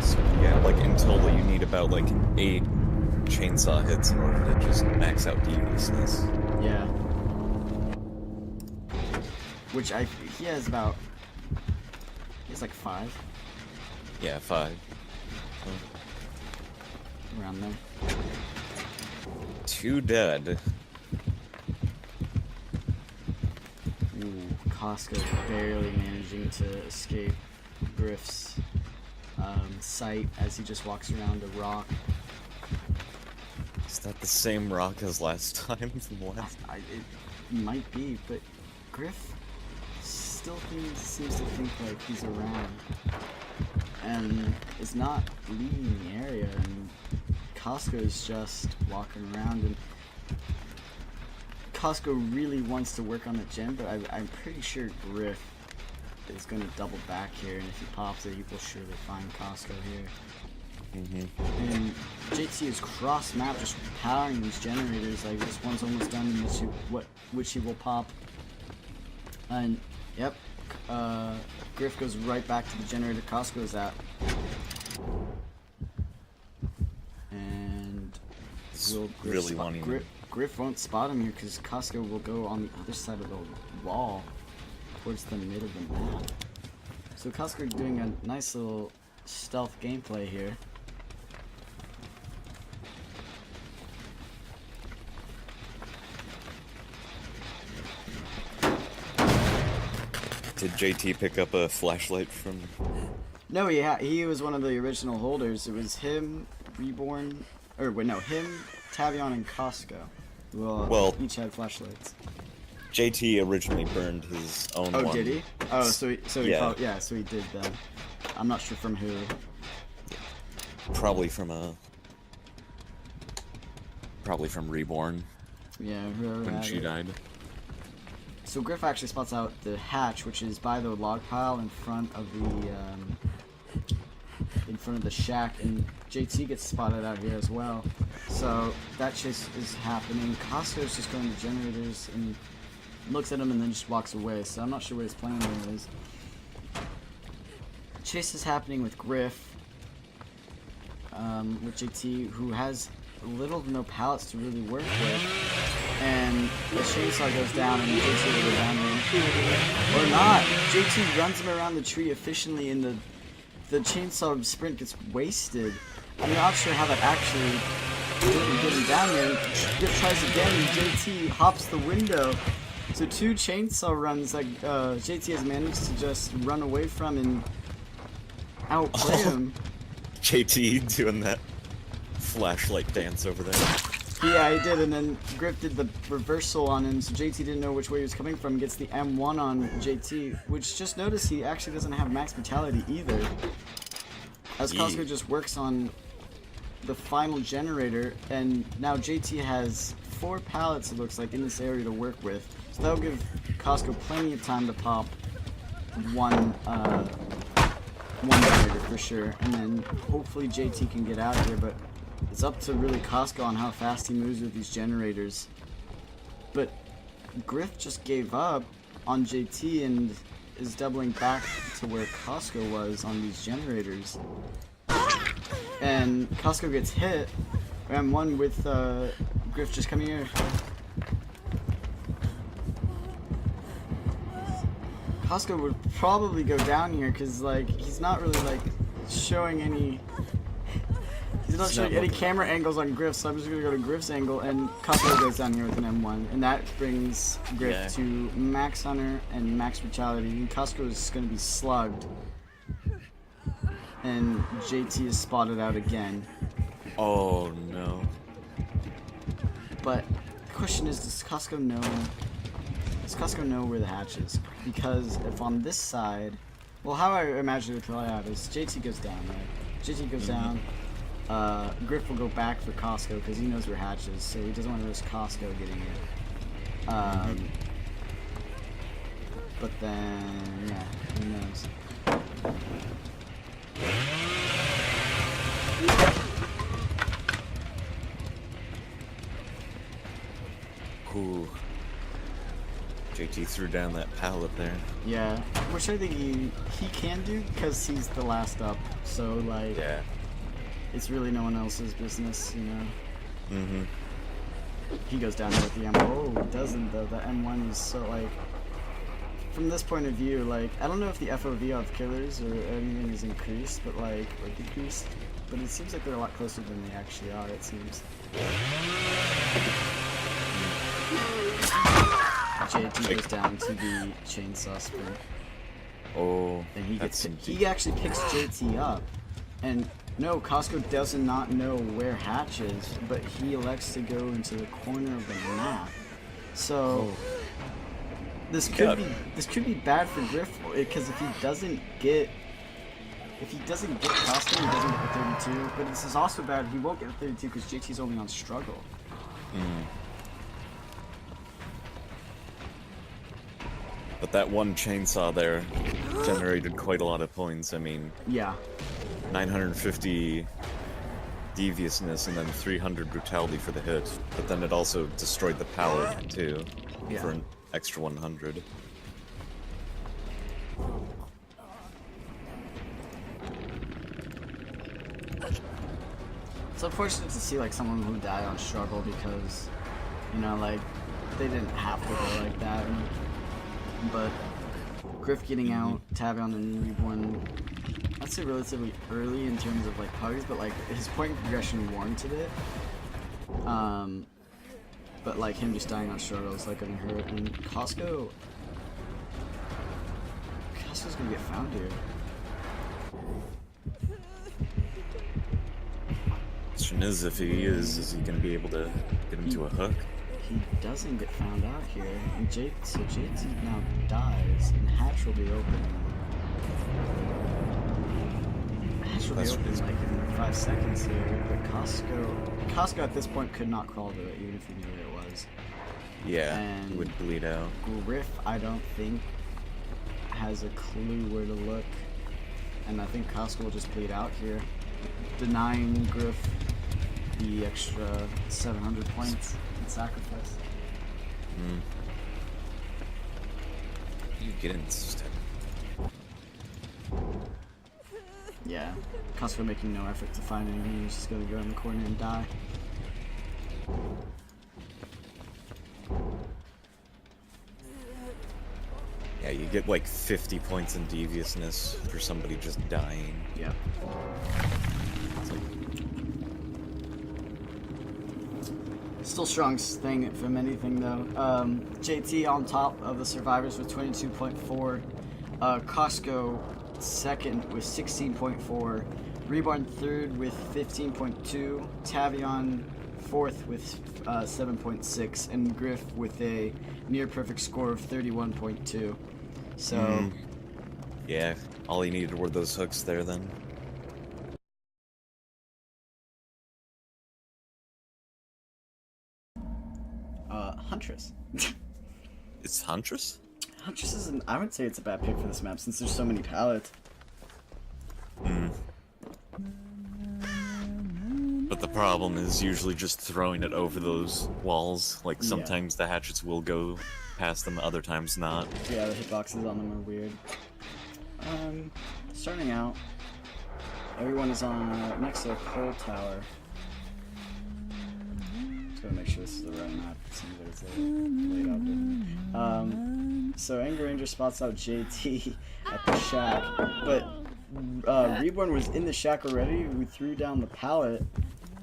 So yeah, like in total you need about like 8 chainsaw hits in order to just max out useless. Yeah. Which he has about... He has like 5. Yeah, 5. Around there. 2 dead. Ooh, Costco barely managing to escape Griff's sight as he just walks around a rock. Is that the same rock as last time from last? It might be, but Griff still seems to think like he's around and is not leaving the area, and Costco is just walking around, and Costco really wants to work on the gen, but I'm pretty sure Griff is going to double back here, and if he pops it, he will surely find Costco here. And JT is cross map, just powering these generators. Like this one's almost done, which he will pop. And yep, Griff goes right back to the generator Costco is at, and will Griff won't spot him here because Costco will go on the other side of the wall towards the mid of the map. So Costco doing a nice little stealth gameplay here. Did JT pick up a flashlight from... No, he was one of the original holders. It was him, Reborn, or wait, no, him, Tavion, and Costco. Well, each had flashlights. JT originally burned his own one. Oh, did he? Oh, so he yeah. So he did then. I'm not sure from who. Probably from Reborn. Yeah, whoever when had she it. died. So Griff actually spots out the hatch, which is by the log pile in front of the shack, and JT gets spotted out here as well. So that chase is happening. Costco's just going to generators and looks at him and then just walks away. So I'm not sure what his plan there is. Chase is happening with Griff, with JT, who has little to no pallets to really work with. And the chainsaw goes down and JT will go down there. Or not! JT runs him around the tree efficiently and the chainsaw sprint gets wasted. I'm not sure how that actually didn't get him down there. Griff tries again and JT hops the window. So 2 chainsaw runs that JT has managed to just run away from and outplay him. JT doing that flashlight dance over there. Yeah, he did, and then Griff did the reversal on him, so JT didn't know which way he was coming from. Gets the M1 on JT, which just notice he actually doesn't have max vitality either. As Costco just works on the final generator, and now JT has 4 pallets, it looks like, in this area to work with. So that'll give Costco plenty of time to pop one generator for sure, and then hopefully JT can get out of here, but it's up to really Costco on how fast he moves with these generators. But Griff just gave up on JT and is doubling back to where Costco was on these generators. And Costco gets hit. M1 with Griff just coming here. Costco would probably go down here because like he's not really like showing any. He's not showing any camera angles on Griff, so I'm just gonna go to Griff's angle, and Costco goes down here with an M1, and that brings Griff to max Hunter and max Brutality. And Costco is gonna be slugged, and JT is spotted out again. Oh no. But the question is, does Costco know? Does Costco know where the hatch is? Because if on this side, well, how I imagine it to play out is JT goes down, right? JT goes down. Griff will go back for Costco because he knows where hatch is, so he doesn't want to risk Costco getting it. But then, yeah, who knows? Ooh. JT threw down that pallet there. Yeah, which I think he can do because he's the last up. So like, yeah, it's really no one else's business, you know. He goes down with the M. Oh, he doesn't though. The M1 is so like. From this point of view, like I don't know if the FOV of killers or anything is increased, but like or decreased. But it seems like they're a lot closer than they actually are. It seems. JT goes down to the chainsaw sprint. Oh, and he actually picks JT up. And no, Costco does not know where hatch is, but he elects to go into the corner of the map. So this could be bad for Griff because if he doesn't get Costco, he doesn't get the 32. But this is also bad. He won't get the 32 because JT's only on struggle. But that one chainsaw there generated quite a lot of points. I mean, yeah, 950 deviousness and then 300 brutality for the hit. But then it also destroyed the pallet too for an extra 100. It's unfortunate to see like someone who died on struggle because, you know, like they didn't have to go like that. But Griff getting out, Tavion and Reborn, I'd say relatively early in terms of like parties, but like his point progression warranted it. But like him just dying on struggle is like gonna hurt. And Costco's gonna get found here. Question is, if he is he gonna be able to get him to a hook? He doesn't get found out here, and so JT now dies, and hatch will be open. Hatch will be open like in 5 seconds here, but Costco at this point could not crawl to it, even if he knew where it was. Yeah, and he would bleed out. Griff, I don't think, has a clue where to look, and I think Costco will just bleed out here, denying Griff the extra 700 points. Sacrifice. You get instead. Yeah, Costco making no effort to find anything. He's just gonna go in the corner and die. Yeah, you get like 50 points in deviousness for somebody just dying. Yeah. Still strong thing from anything though. JT on top of the survivors with 22.4. Costco second with 16.4. Reborn third with 15.2. Tavion fourth with 7.6. And Griff with a near perfect score of 31.2. So yeah, all he needed were those hooks there then. Huntress. It's Huntress? Huntress isn't. I would say it's a bad pick for this map since there's so many pallets. But the problem is usually just throwing it over those walls. Like sometimes the hatchets will go past them, other times not. Yeah, the hitboxes on them are weird. Starting out, everyone is on next to a pole tower. Gotta make sure this is the right map. It seems like it's laid out different. So Anger Ranger spots out JT at the shack, but Reborn was in the shack already, who threw down the pallet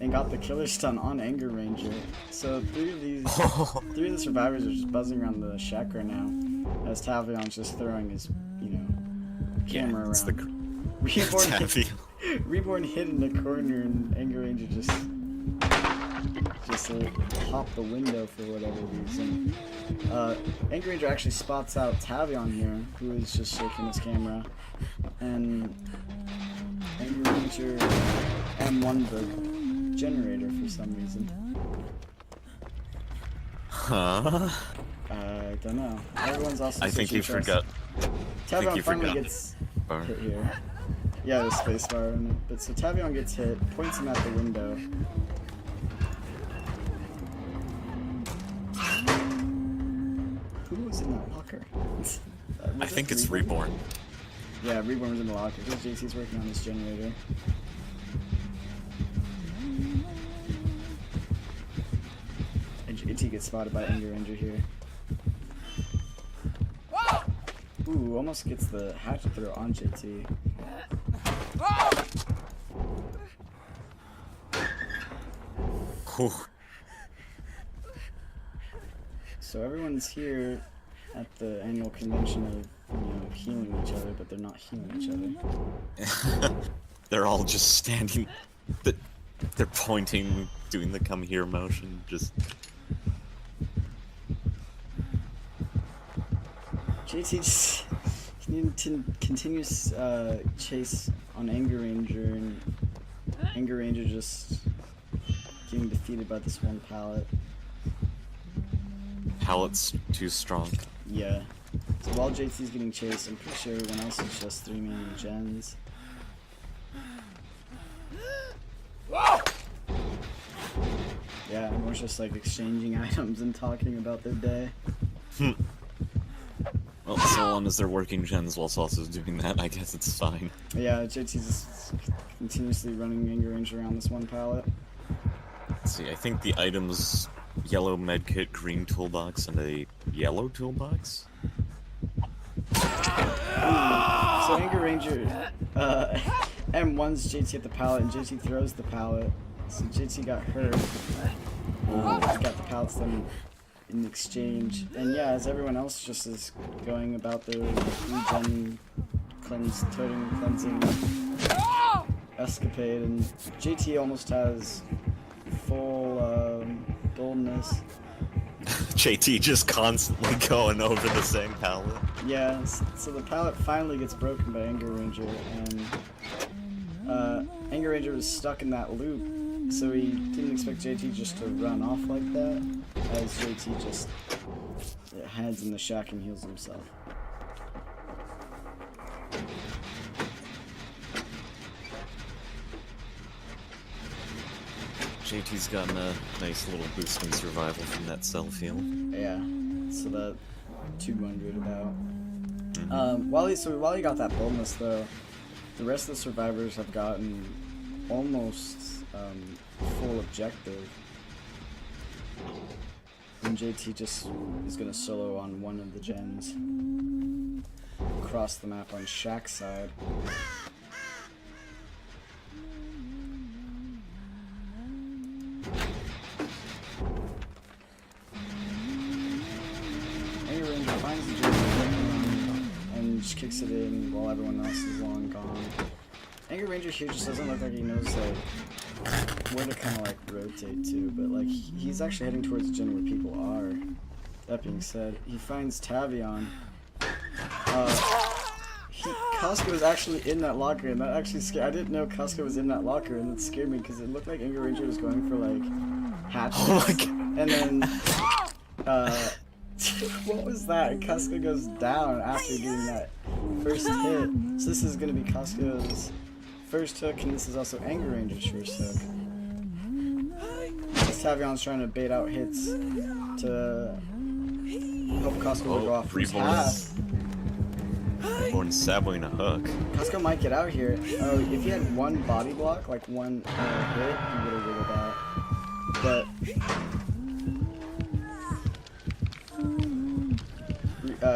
and got the killer stun on Anger Ranger. So three of the survivors are just buzzing around the shack right now, as Tavion's just throwing his, camera around. Reborn hid in the corner, and Anger Ranger just popped the window for whatever reason. Anger Ranger actually spots out Tavion here, who is just shaking his camera, and Anger Ranger M1 the generator for some reason. Huh? I don't know. Everyone's also. I think he forgot. Tavion finally gets hit here. Yeah, there's spacebar in it. But so Tavion gets hit, points him at the window. Who was in that locker? I think it's Reborn. Yeah, Reborn was in the locker. Because JC's working on this generator. And JT gets spotted by Anger Ranger here. Ooh, almost gets the hatchet throw on JT. So everyone's here at the annual convention of, healing each other, but they're not healing each other. They're all just standing. They're pointing, doing the come here motion, just. JT just continuous chase on Anger Ranger, and Anger Ranger just getting defeated by this one pallet. Pallet's too strong. Yeah. So while JT's getting chased, I'm pretty sure everyone else is just 3-manning gens. Yeah, everyone's just like exchanging items and talking about their day. Well, so long as they're working gens whilst also doing that, I guess it's fine. Yeah, JT's just continuously running Anger Ranger around this one pallet. Let's see, I think the items yellow medkit, green toolbox, and a yellow toolbox? So Anger Ranger M1's JT at the pallet, and JT throws the pallet. So JT got hurt. He got the pallets then in exchange. And yeah, as everyone else just is going about their regen totem cleansing escapade, and JT almost has full boldness. JT just constantly going over the same pallet. Yeah, so the pallet finally gets broken by Anger Ranger, and Anger Ranger was stuck in that loop, so he didn't expect JT just to run off like that, as JT just heads in the shack and heals himself. JT's gotten a nice little boost in survival from that self heal. Yeah, so that 200 about. While he got that bonus though, the rest of the survivors have gotten almost full objective. And JT just is gonna solo on one of the gens across the map on Shack's side. Just kicks it in while everyone else is long gone. Anger Ranger here just doesn't look like he knows where to kind of rotate to, but he's actually heading towards the gen where people are. That being said, he finds Tavion. Costco was actually in that locker, and that actually scared. I didn't know Costco was in that locker, and it scared me because it looked like Anger Ranger was going for hatches. Oh my God. And then what was that? Costco goes down after getting that first hit. So this is going to be Costco's first hook, and this is also Anger Ranger's first hook. Tavion's trying to bait out hits to help Costco go off his half. Reborn saboing a hook. Costco might get out here. Oh, if he had one body block, one hit, he would have wiggled out. But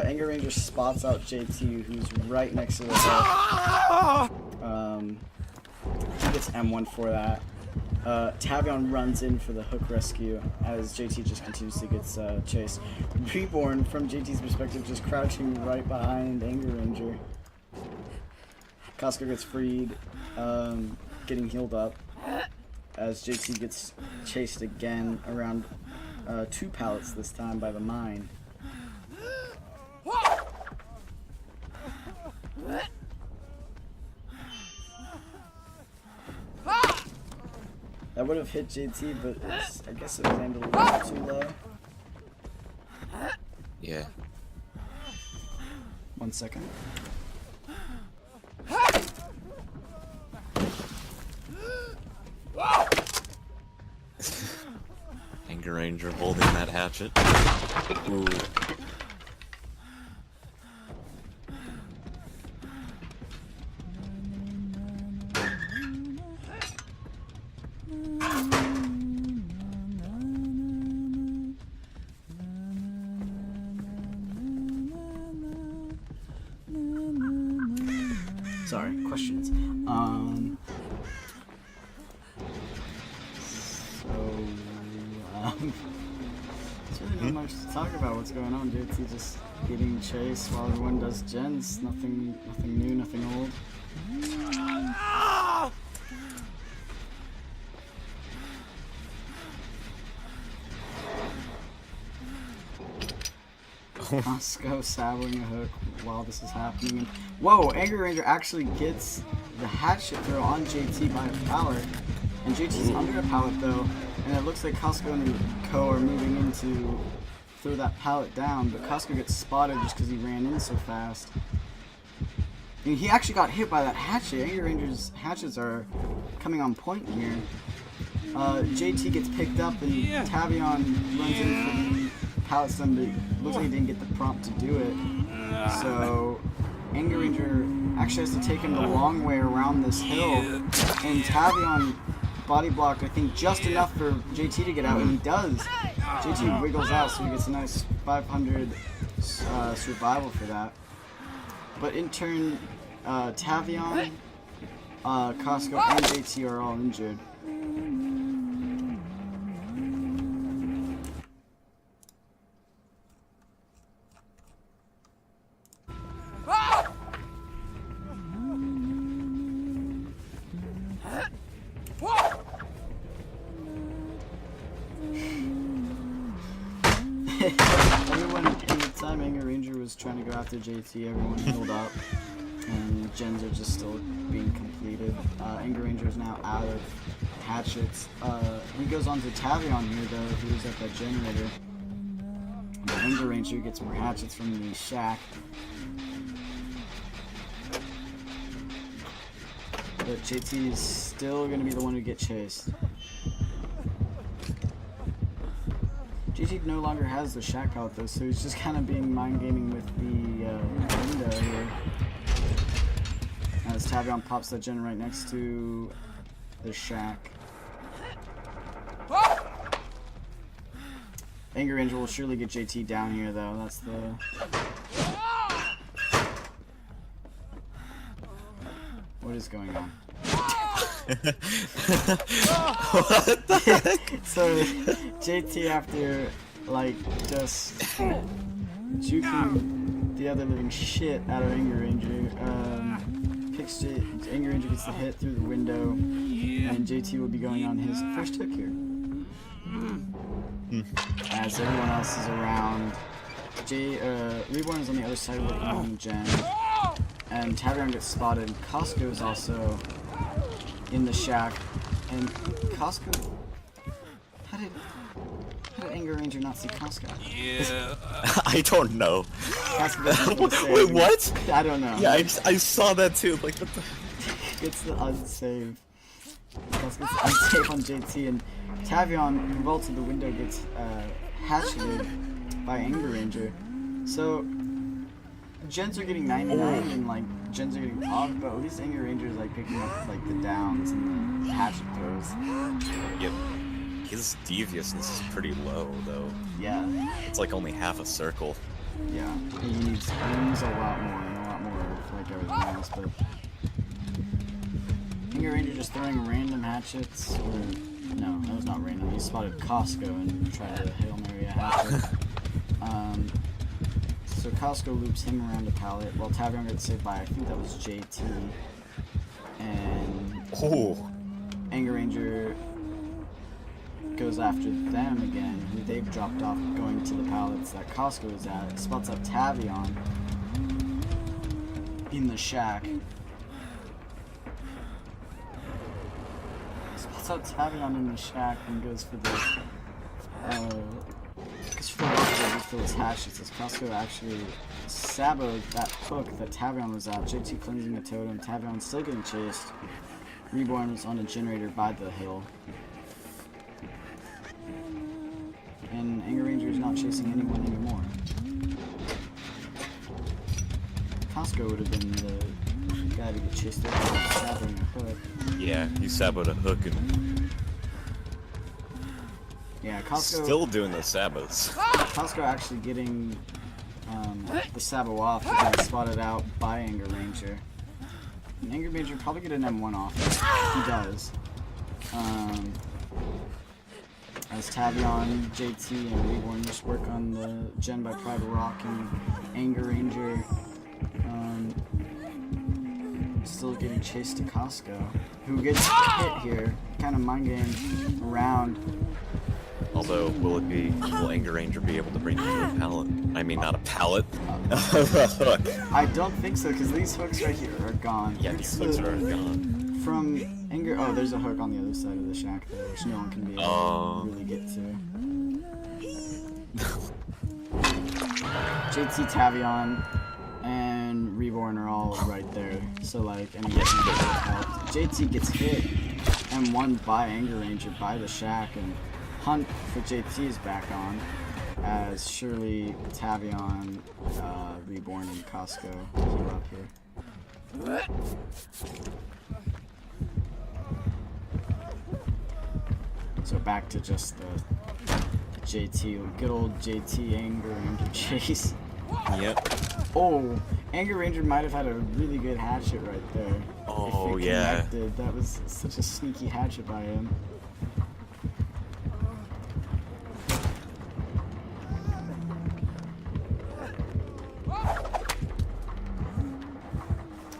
Anger Ranger spots out JT, who's right next to the hook. He gets M1 for that. Tavion runs in for the hook rescue as JT just continuously gets chased. Reborn, from JT's perspective, just crouching right behind Anger Ranger. Costco gets freed, getting healed up as JT gets chased again around 2 pallets this time by the mine. That would have hit JT, but I guess it landed a little too low. Yeah. 1 second. Anger Ranger holding that hatchet. Ooh. Sorry, questions. There's really not much to talk about. What's going on? JT just getting chased while everyone does gens. Nothing new, nothing old. Costco saddling a hook while this is happening. And whoa, Anger Ranger actually gets the hatchet throw on JT by a pallet. And JT's under a pallet though, and it looks like Costco and Co are moving in to throw that pallet down, but Costco gets spotted just because he ran in so fast. And he actually got hit by that hatchet. Anger Ranger's hatchets are coming on point here. JT gets picked up and Tavion runs in for the pallet stun, but it looks like he didn't get the prompt to do it. So Anger Ranger actually has to take him the long way around this hill, and Tavion body blocked, I think, just enough for JT to get out, and he does. JT wiggles out, so he gets a nice 500 survival for that. But in turn, Tavion, Costco, and JT are all injured. Everyone, in the time Anger Ranger was trying to go after JT, everyone healed up, and gens are just still being completed. Anger Ranger is now out of hatchets. He goes on to Tavion here though, who's at that generator. And Anger Ranger gets more hatchets from the shack. But JT is still going to be the one to get chased. JT no longer has the shack out though, so he's just kind of being mind gaming with the window here. As Tavion pops that gen right next to the shack. Anger Ranger will surely get JT down here though, that's the... What is going on? What the heck? So JT, after like just juking the other living shit out of Anger Ranger, picks Anger Ranger gets the hit through the window, and JT will be going on his first hook here. As everyone else is around, Reborn is on the other side of the gen, and Tavion gets spotted. Costco is also in the shack, and Costco, how did Anger Ranger not see Costco? Yeah, I don't know. Wait, what? I don't know. Yeah, I saw that too. Like, what the? Gets the unsave. Costco gets the unsave on JT, and Tavion, who vaults to the window, gets hatcheted by Anger Ranger. So gens are getting 99 and like gens are getting off, but at least Anger Ranger is like picking up like the downs and the hatchet throws. Yep. His deviousness is pretty low though. Yeah. It's like only half a circle. Yeah. He needs a lot more and a lot more for like everything else, but Anger Ranger just throwing random hatchets. No, that was not random. He spotted Costco and tried to Hail Mary a hatchet. So Costco loops him around a pallet while Tavion gets saved by, I think that was JT. And Anger Ranger goes after them again, who they've dropped off going to the pallets that Costco is at. Spots up Tavion in the shack. Spots up Tavion in the shack and goes for the for his hatchets. As Costco actually saboed that hook that Tavion was at. JT cleansing the totem. Tavion still getting chased. Reborn was on a generator by the hill. And Anger Ranger is not chasing anyone anymore. Costco would have been the guy to get chased over by saboing a hook. Yeah, he saboed a hook and... Yeah, Costco... Still doing the sabos. Costco actually getting the sabo off, getting spotted out by Anger Ranger. And Anger Ranger probably get an M1 off. He does. As Tavion, JT, and Reborn just work on the gen by Private Rock, and Anger Ranger still getting chased to Costco, who gets hit here, kind of mind game around. Although, will Anger Ranger be able to bring him to a pallet? I mean, not a pallet. I don't think so, because these hooks right here are gone. Yeah, these hooks are gone. From Anger... Oh, there's a hook on the other side of the shack there, which no one can be able to really get to. JT, Tavion, and Reborn are all right there. So, like, anyone can get help. JT gets hit M1 by Anger Ranger by the shack, and Hunt for JT is back on, as surely Tavion, Reborn, and Costco heal up here. So back to just the JT, good old JT Anger Ranger chase. Yep. Oh, Anger Ranger might have had a really good hatchet right there. Oh, if it yeah. Connected. That was such a sneaky hatchet by him.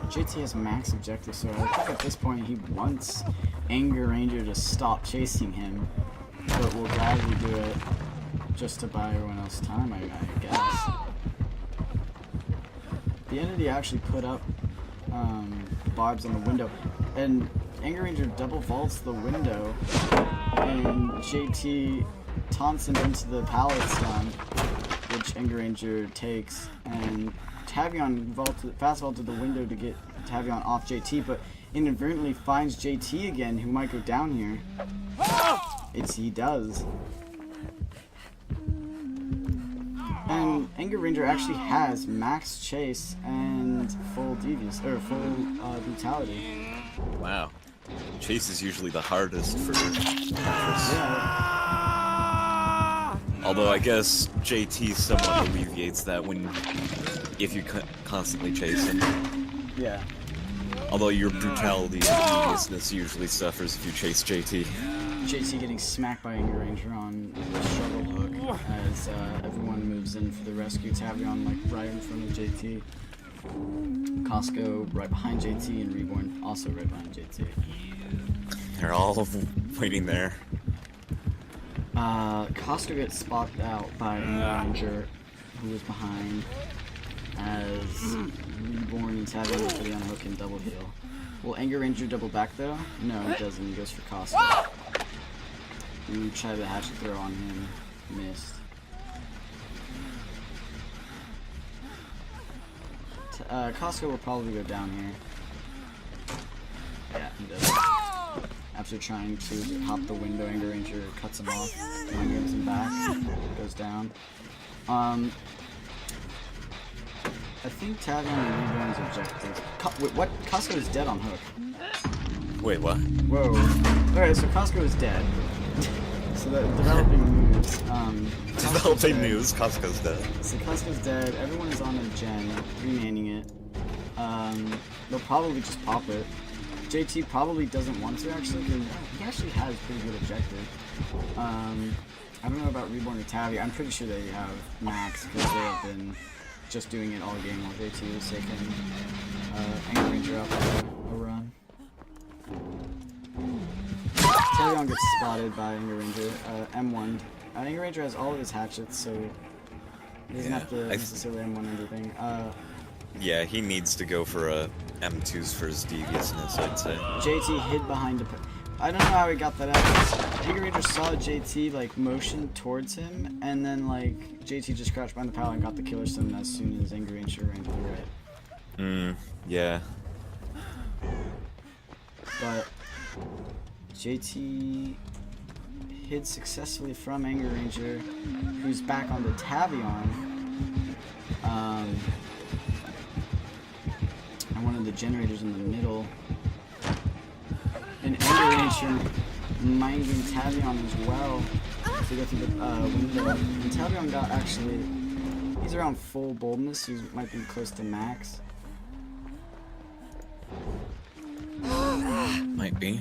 JT has max objective, so I think at this point he wants Anger Ranger to stop chasing him, but will gladly do it just to buy everyone else time, I guess. The entity actually put up barbs on the window, and Anger Ranger double vaults the window, and JT taunts him into the pallet stun, which Anger Ranger takes, and Tavion fast vaulted the window to get Tavion off JT, but inadvertently finds JT again, who might go down here. He does. And Anger Ranger actually has max chase and full brutality. Wow. Chase is usually the hardest for Yeah. Although I guess JT somewhat alleviates that if you constantly chase him. Yeah. Although your brutality and deviousness usually suffers if you chase JT. JT getting smacked by Anger Ranger on the struggle hook as everyone moves in for the rescue. Tavion like right in front of JT. Costco right behind JT, and Reborn also right behind JT. They're all waiting there. Costco gets spotted out by Anger Ranger, who was behind, as Reborn and Tavion are putting on a hook and double heal. Will Anger Ranger double back though? No, he doesn't. He goes for Costco. You try the hatchet throw on him. Missed. Costco will probably go down here. Yeah, he does. After trying to hop the window, Anger Ranger cuts him off. One gives him back. Goes down. I think Tavion and Reborn's objective. Wait, what? Costco is dead on hook. Wait, what? Whoa. Alright, so Costco is dead. So the developing news. Developing news, Costco's dead. So Costco's dead, everyone is on a gen, renaming it. They'll probably just pop it. JT probably doesn't want to actually, because he actually has pretty good objective. I don't know about Reborn or Tavi. I'm pretty sure they have max because they have been just doing it all game while JT was taking Anger Ranger out for a run. Tavion gets spotted by Anger Ranger. M1. Anger Ranger has all of his hatchets, so he doesn't have to necessarily M1 everything. Yeah, he needs to go for a M2s for his deviousness, I'd say. JT hid behind a... I don't know how he got that out. Anger Ranger saw JT, like, motion towards him, and then, like, JT just crouched behind the pallet and got the killer stone as soon as Anger Ranger ran to the right. Yeah. But JT hid successfully from Anger Ranger, who's back on the Tavion. And one of the generators in the middle. And Anger Ranger minding Tavion as well to go through the window. And Tavion got actually, he's around full boldness, he might be close to max. Might be.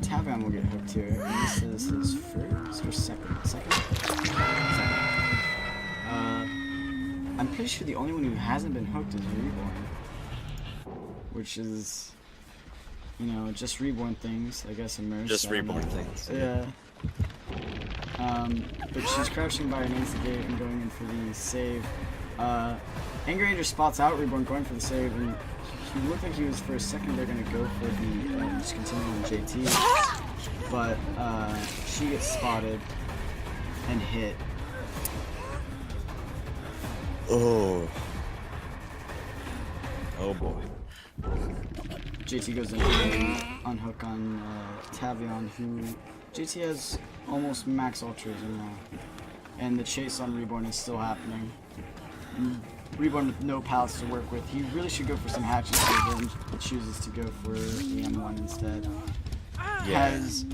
Tavion will get hooked here. And this is his first or second? Second. I'm pretty sure the only one who hasn't been hooked is Reborn. Which is, you know, just Reborn things, I guess, immersed. Just Reborn things. Yeah. But she's crouching by an instigate and going in for the save. Anger Ranger spots out Reborn going for the save, and he looked like he was for a second they're gonna go for the just continuing JT. But she gets spotted and hit. Oh. Oh boy. JT goes in on hook on Tavion, who JT has almost max ultras now, and the chase on Reborn is still happening. Reborn with no pallets to work with. He really should go for some hatches here, but chooses to go for the M1 instead. Yeah. Has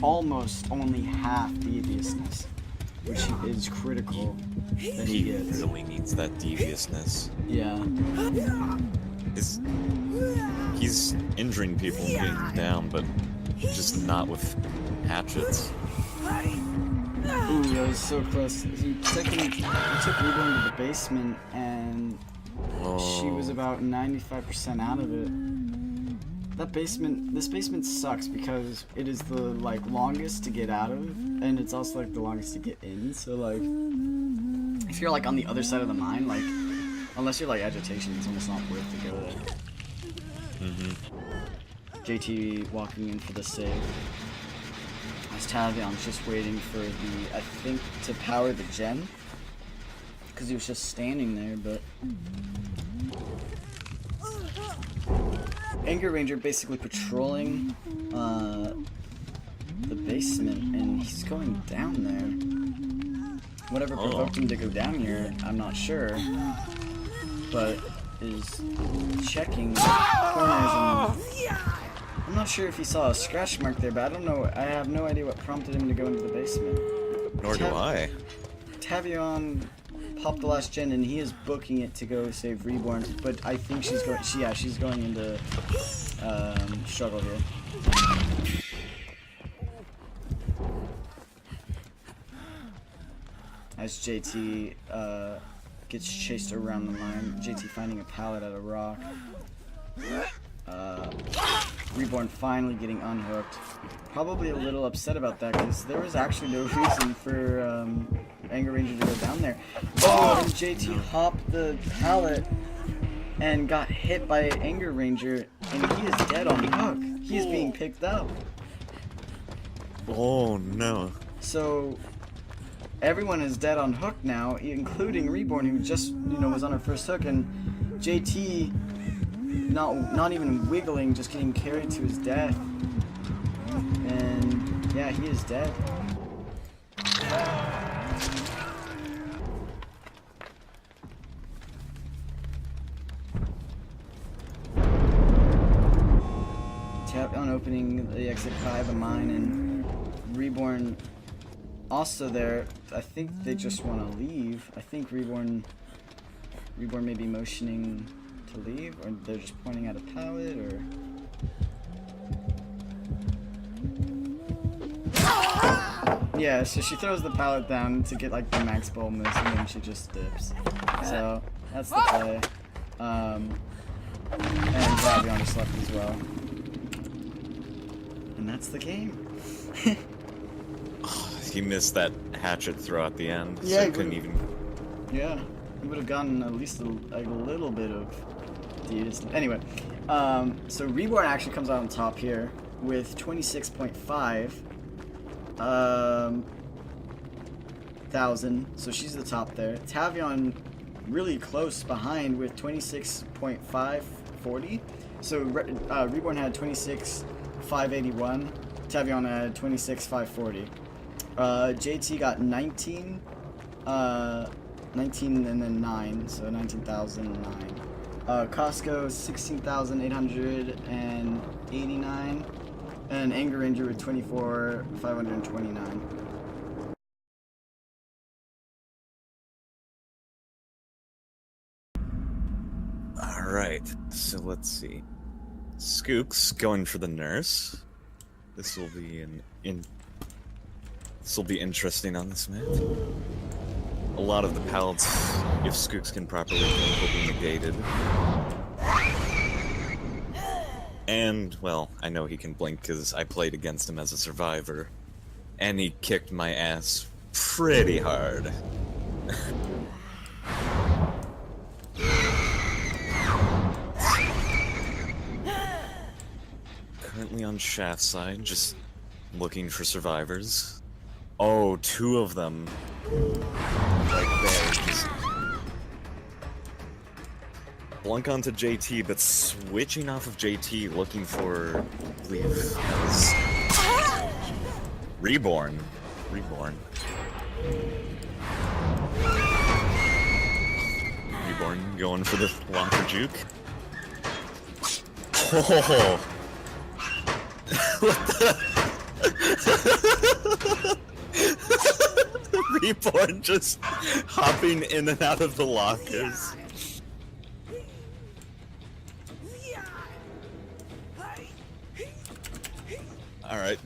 almost only half deviousness, which is critical that he gets. Really needs that deviousness. Yeah. He's injuring people and getting them down, but just not with hatchets. Ooh, that was so close. He took Reborn to the basement, and she was about 95% out of it. This basement sucks because it is the longest to get out of, and it's also the longest to get in. So if you're on the other side of the mine, unless you're agitation, it's almost not worth to go there. JT walking in for the save. As Tavion's just waiting for I think, to power the gen. Because he was just standing there, but... Anger Ranger basically patrolling the basement, and he's going down there. Whatever provoked him to go down here, I'm not sure. But is checking corners, and I'm not sure if he saw a scratch mark there, but I don't know. I have no idea what prompted him to go into the basement. Nor do I. Tavion popped the last gen, and he is booking it to go save Reborn. But I think she's going. She's going into struggle here. As JT gets chased around the line, JT finding a pallet at a rock. Reborn finally getting unhooked. Probably a little upset about that because there was actually no reason for Anger Ranger to go down there. Oh, and JT hopped the pallet and got hit by Anger Ranger, and he is dead on hook. He is being picked up. Oh no. So everyone is dead on hook now, including Reborn, who just was on her first hook, and JT not even wiggling, just getting carried to his death. And yeah, he is dead. Tap on opening the exit by the mine, and Reborn also there. I think they just want to leave. I think Reborn may be motioning to believe, or they're just pointing at a pallet, or... Yeah, so she throws the pallet down to get like the max bonus, and then she just dips. So that's the play. And Davion just left as well. And that's the game. He missed that hatchet throw at the end, Yeah, so he couldn't even... Yeah, he would have gotten at least a little bit of DS. Anyway, so Reborn actually comes out on top here with 26.5 thousand, so she's the top there. Tavion really close behind with 26.540. So Reborn had 26,581. Tavion had 26,540. JT got 19, 19 and then 9, so 19,009. Costco 16,889, and Anger Ranger with 24,529. Alright, so let's see. Skooks going for the nurse. This will be this will be interesting on this map. A lot of the pallets, if Skooks can properly blink, will be negated. And, well, I know he can blink because I played against him as a survivor. And he kicked my ass pretty hard. Currently on shaft side, just looking for survivors. Oh, 2 of them. Right there, just... Blunk onto JT, but switching off of JT, looking for, I believe, that was... Reborn. Reborn. Reborn going for the locker juke. Oh! What the? Reborn just hopping in and out of the lockers. Alright.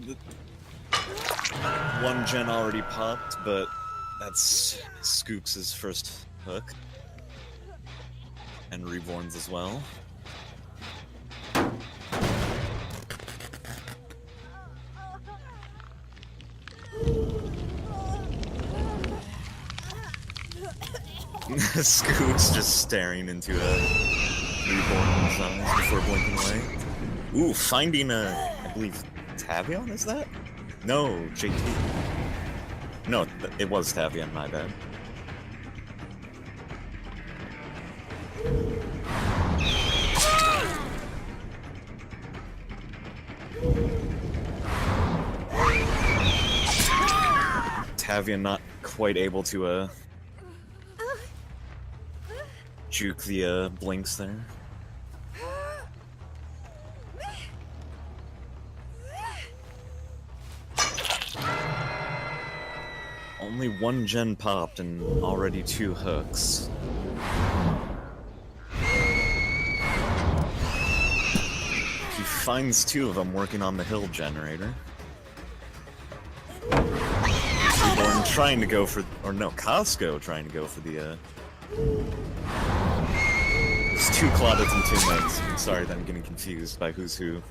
1 gen already popped, but that's Skooks' first hook. And Reborn's as well. Skooks just staring into a Reborn's eyes before blinking away. Ooh, finding a, I believe, Tavion, is that? No, JT. No, it was Tavion, my bad. Tavion not quite able to, juke the, blinks there. Only 1 gen popped and already 2 hooks. He finds 2 of them working on the hill generator. Reborn trying to go for, or no, Costco trying to go for the, There's 2 Claudets and 2 Knights. I'm sorry that I'm getting confused by who's who.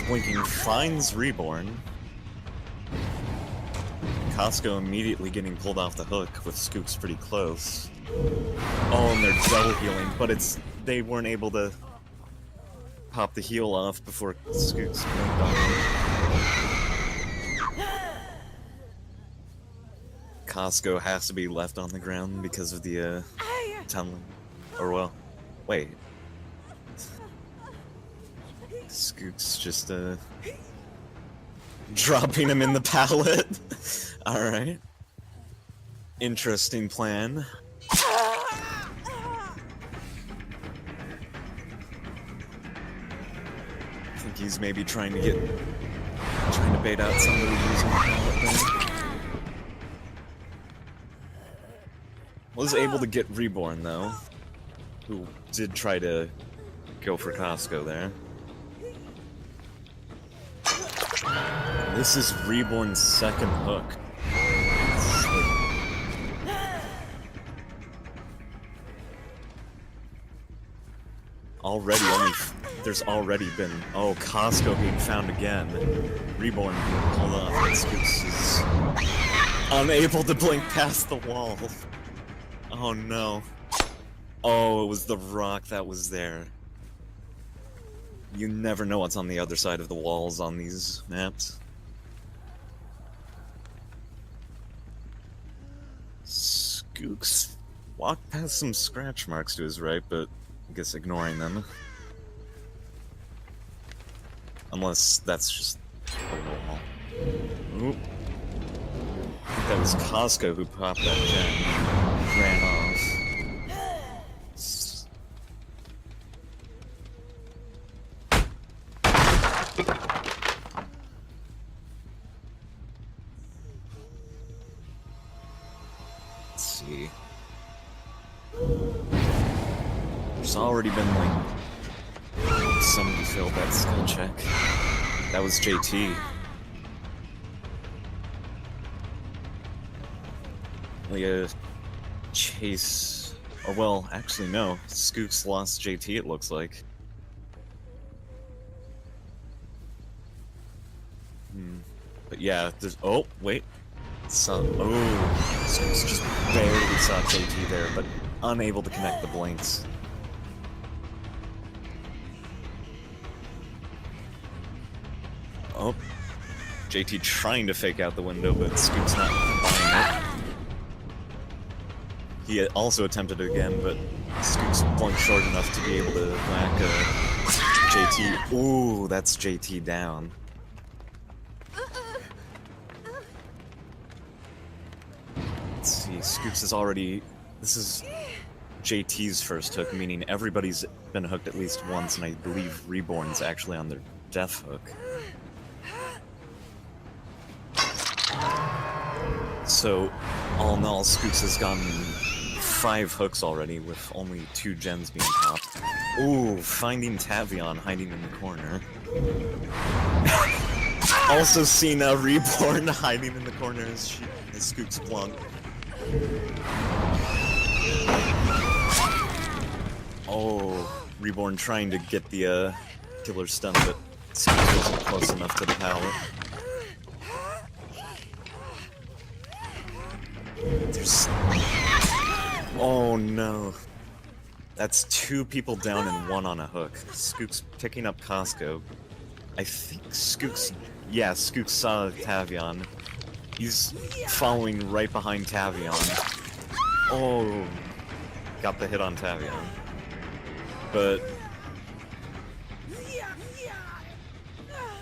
Blinking finds Reborn. Costco immediately getting pulled off the hook with Skooks pretty close. Oh, and they're double healing, but they weren't able to pop the heal off before Skooks blinked on them. Costco has to be left on the ground because of the tunneling. Or well, wait. Skooks just, dropping him in the pallet. Alright. Interesting plan. I think he's maybe trying to bait out somebody using the pallet thing. Was able to get Reborn though, who did try to go for Costco there. This is Reborn's second hook. There's already been, Costco being found again. Reborn being pulled off, and Skooks is unable to blink past the wall. Oh no. Oh, it was the rock that was there. You never know what's on the other side of the walls on these maps. Skooks walked past some scratch marks to his right, but I guess ignoring them. Unless that's just a wall. Oop. I think that was Costco who popped that gem and ran off. Let's see. There's already been like somebody failed that skill check. That was JT. Like a chase, or well, actually no. Skooks lost JT. It looks like. But yeah, there's. Oh wait. Skooks just barely saw JT there, but unable to connect the blinks. Oh, JT trying to fake out the window, but Skooks not buying it. He also attempted it again, but Skooks blinked short enough to be able to whack JT. Ooh, that's JT down. Let's see, Skooks is already... This is JT's first hook, meaning everybody's been hooked at least once, and I believe Reborn's actually on their death hook. So, all in all, Skooks has gotten 5 hooks already, with only 2 gens being popped. Ooh, finding Tavion hiding in the corner. Also seen a Reborn hiding in the corner as Skooks plunk. Oh, Reborn trying to get the killer stun, but Skooks wasn't close enough to the pallet. Oh no. That's 2 people down and 1 on a hook. Skooks picking up Costco. I think Skooks... Yeah, Skooks saw Tavion. He's following right behind Tavion. Oh, got the hit on Tavion. But...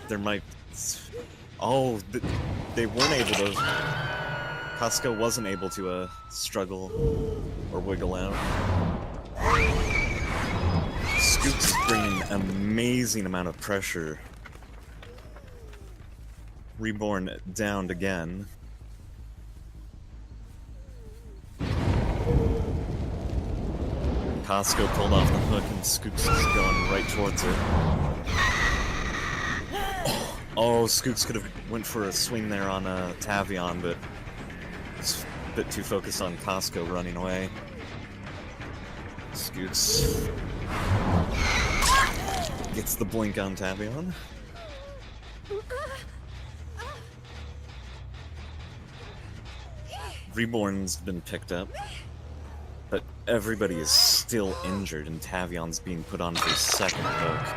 there might... Oh, they weren't able to... Costco wasn't able to struggle or wiggle out. Skooks is bringing an amazing amount of pressure. Reborn downed again. Costco pulled off the hook and Skooks is going right towards it. Oh, Skooks could have went for a swing there on Tavion, but it's a bit too focused on Costco running away. Skooks gets the blink on Tavion. Reborn's been picked up, but everybody is still injured and Tavion's being put on for his second hook.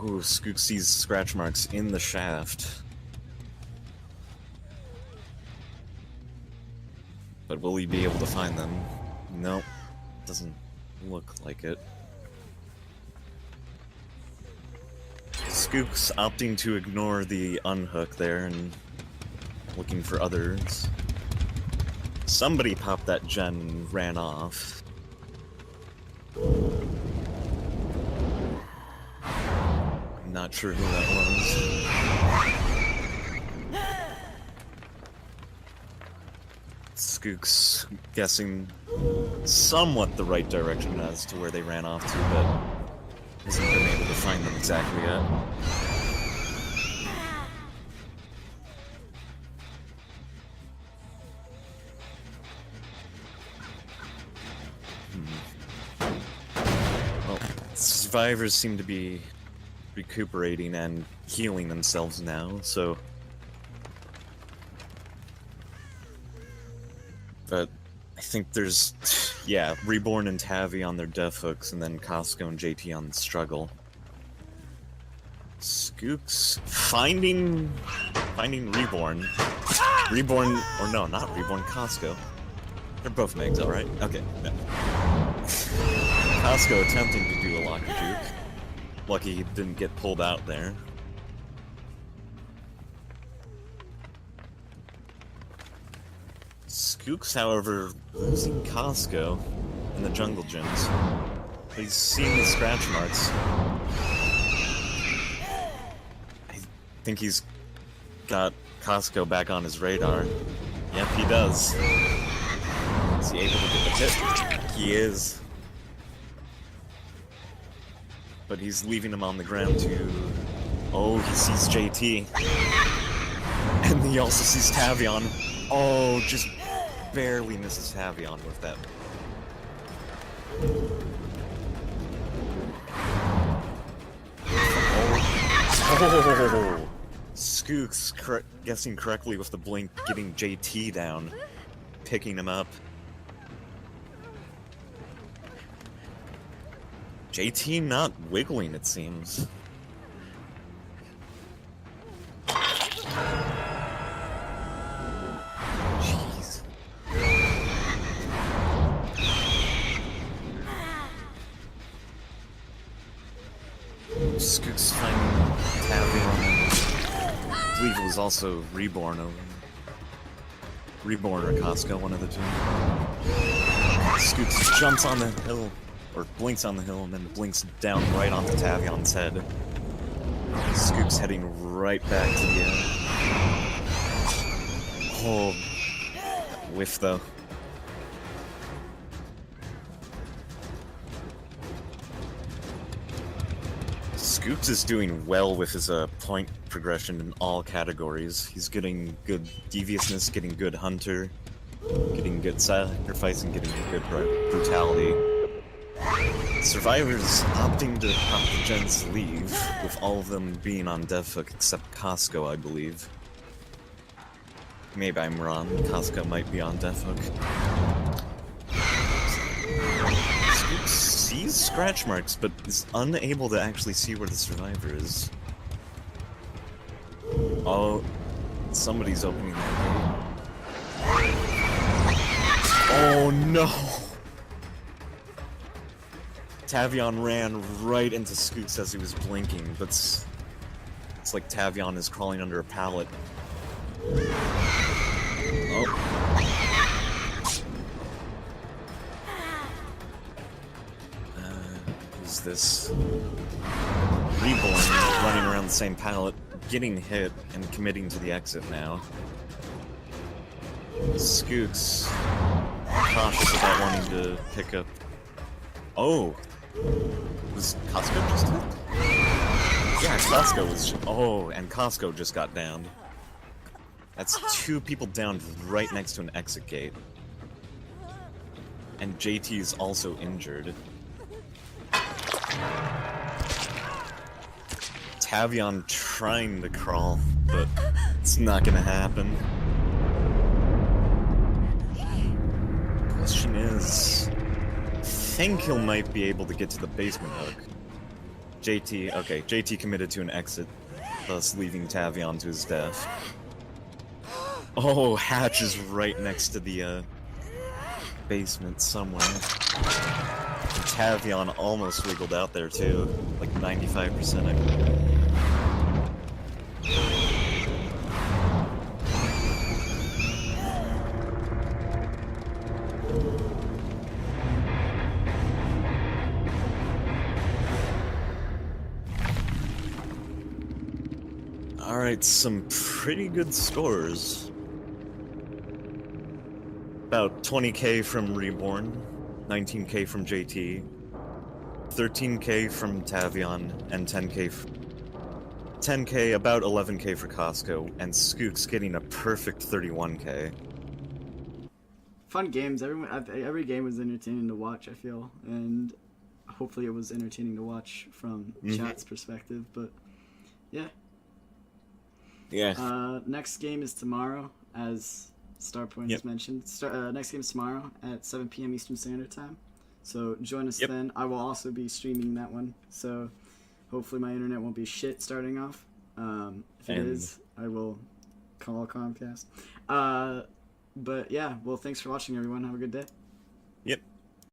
Ooh, Skooks sees scratch marks in the shaft. But will he be able to find them? Nope. Doesn't look like it. Skooks opting to ignore the unhook there and looking for others. Somebody popped that gen and ran off. I'm not sure who that was. Skooks guessing somewhat the right direction as to where they ran off to, but hasn't been able to find them exactly yet. Well, survivors seem to be recuperating and healing themselves now, so... But I think there's, yeah, Reborn and Tavi on their death hooks, and then Costco and JT on the struggle. Skooks finding Reborn. Reborn, or no, not Reborn, Costco. They're both Megs, alright? Okay, yeah. Costco attempting to do a locker juke. Lucky he didn't get pulled out there. Skooks, however, losing Costco in the jungle gyms. But he's seen the scratch marks. I think he's got Costco back on his radar. Yep, he does. Is he able to get the hit? He is. But he's leaving him on the ground to... Oh, he sees JT. And he also sees Tavion. Oh, just barely misses Tavion with that. Oh. Skooks guessing correctly with the blink, getting JT down, picking him up. JT not wiggling, it seems. Jeez. Skooks finding Tavion. I believe it was also Reborn or Costco, one of the two. Skooks jumps on the hill. Or blinks on the hill and then blinks down right onto Tavion's head. Skooks heading right back to the end. Oh, whiff though. Skooks is doing well with his point progression in all categories. He's getting good deviousness, getting good hunter, getting good sacrifice, and getting good brutality. Survivors opting to pop the gens leave, with all of them being on death hook except Costco, I believe. Maybe I'm wrong. Costco might be on death hook. Skooks sees scratch marks, but is unable to actually see where the survivor is. Oh, somebody's opening that gate. Oh no! Tavion ran right into Skooks as he was blinking, but it's like Tavion is crawling under a pallet. Oh. Who's this? Reborn running around the same pallet, getting hit and committing to the exit now. Skooks cautious about wanting to pick up. Oh! Was Costco just hit? Yeah, Costco was... Oh, and Costco just got downed. That's two people downed right next to an exit gate. And JT is also injured. Tavion trying to crawl, but it's not gonna happen. Question is... I think he might be able to get to the basement hook. JT, okay, JT committed to an exit, thus leaving Tavion to his death. Oh, Hatch is right next to the basement somewhere. And Tavion almost wiggled out there too, like 95% I believe. Alright, some pretty good scores. About 20k from Reborn, 19k from JT, 13k from Tavion, and 10k, about 11k for Costco, and Skooks getting a perfect 31k. Fun games. Every game was entertaining to watch, I feel, and hopefully it was entertaining to watch from chat's perspective. But yeah. Yeah. Next game is tomorrow, as Starpoint has mentioned. Next game is tomorrow at 7 p.m. Eastern Standard Time. So join us then. I will also be streaming that one. So hopefully my internet won't be shit starting off. If it is, I will call Comcast. But yeah, well, thanks for watching, everyone. Have a good day. Yep.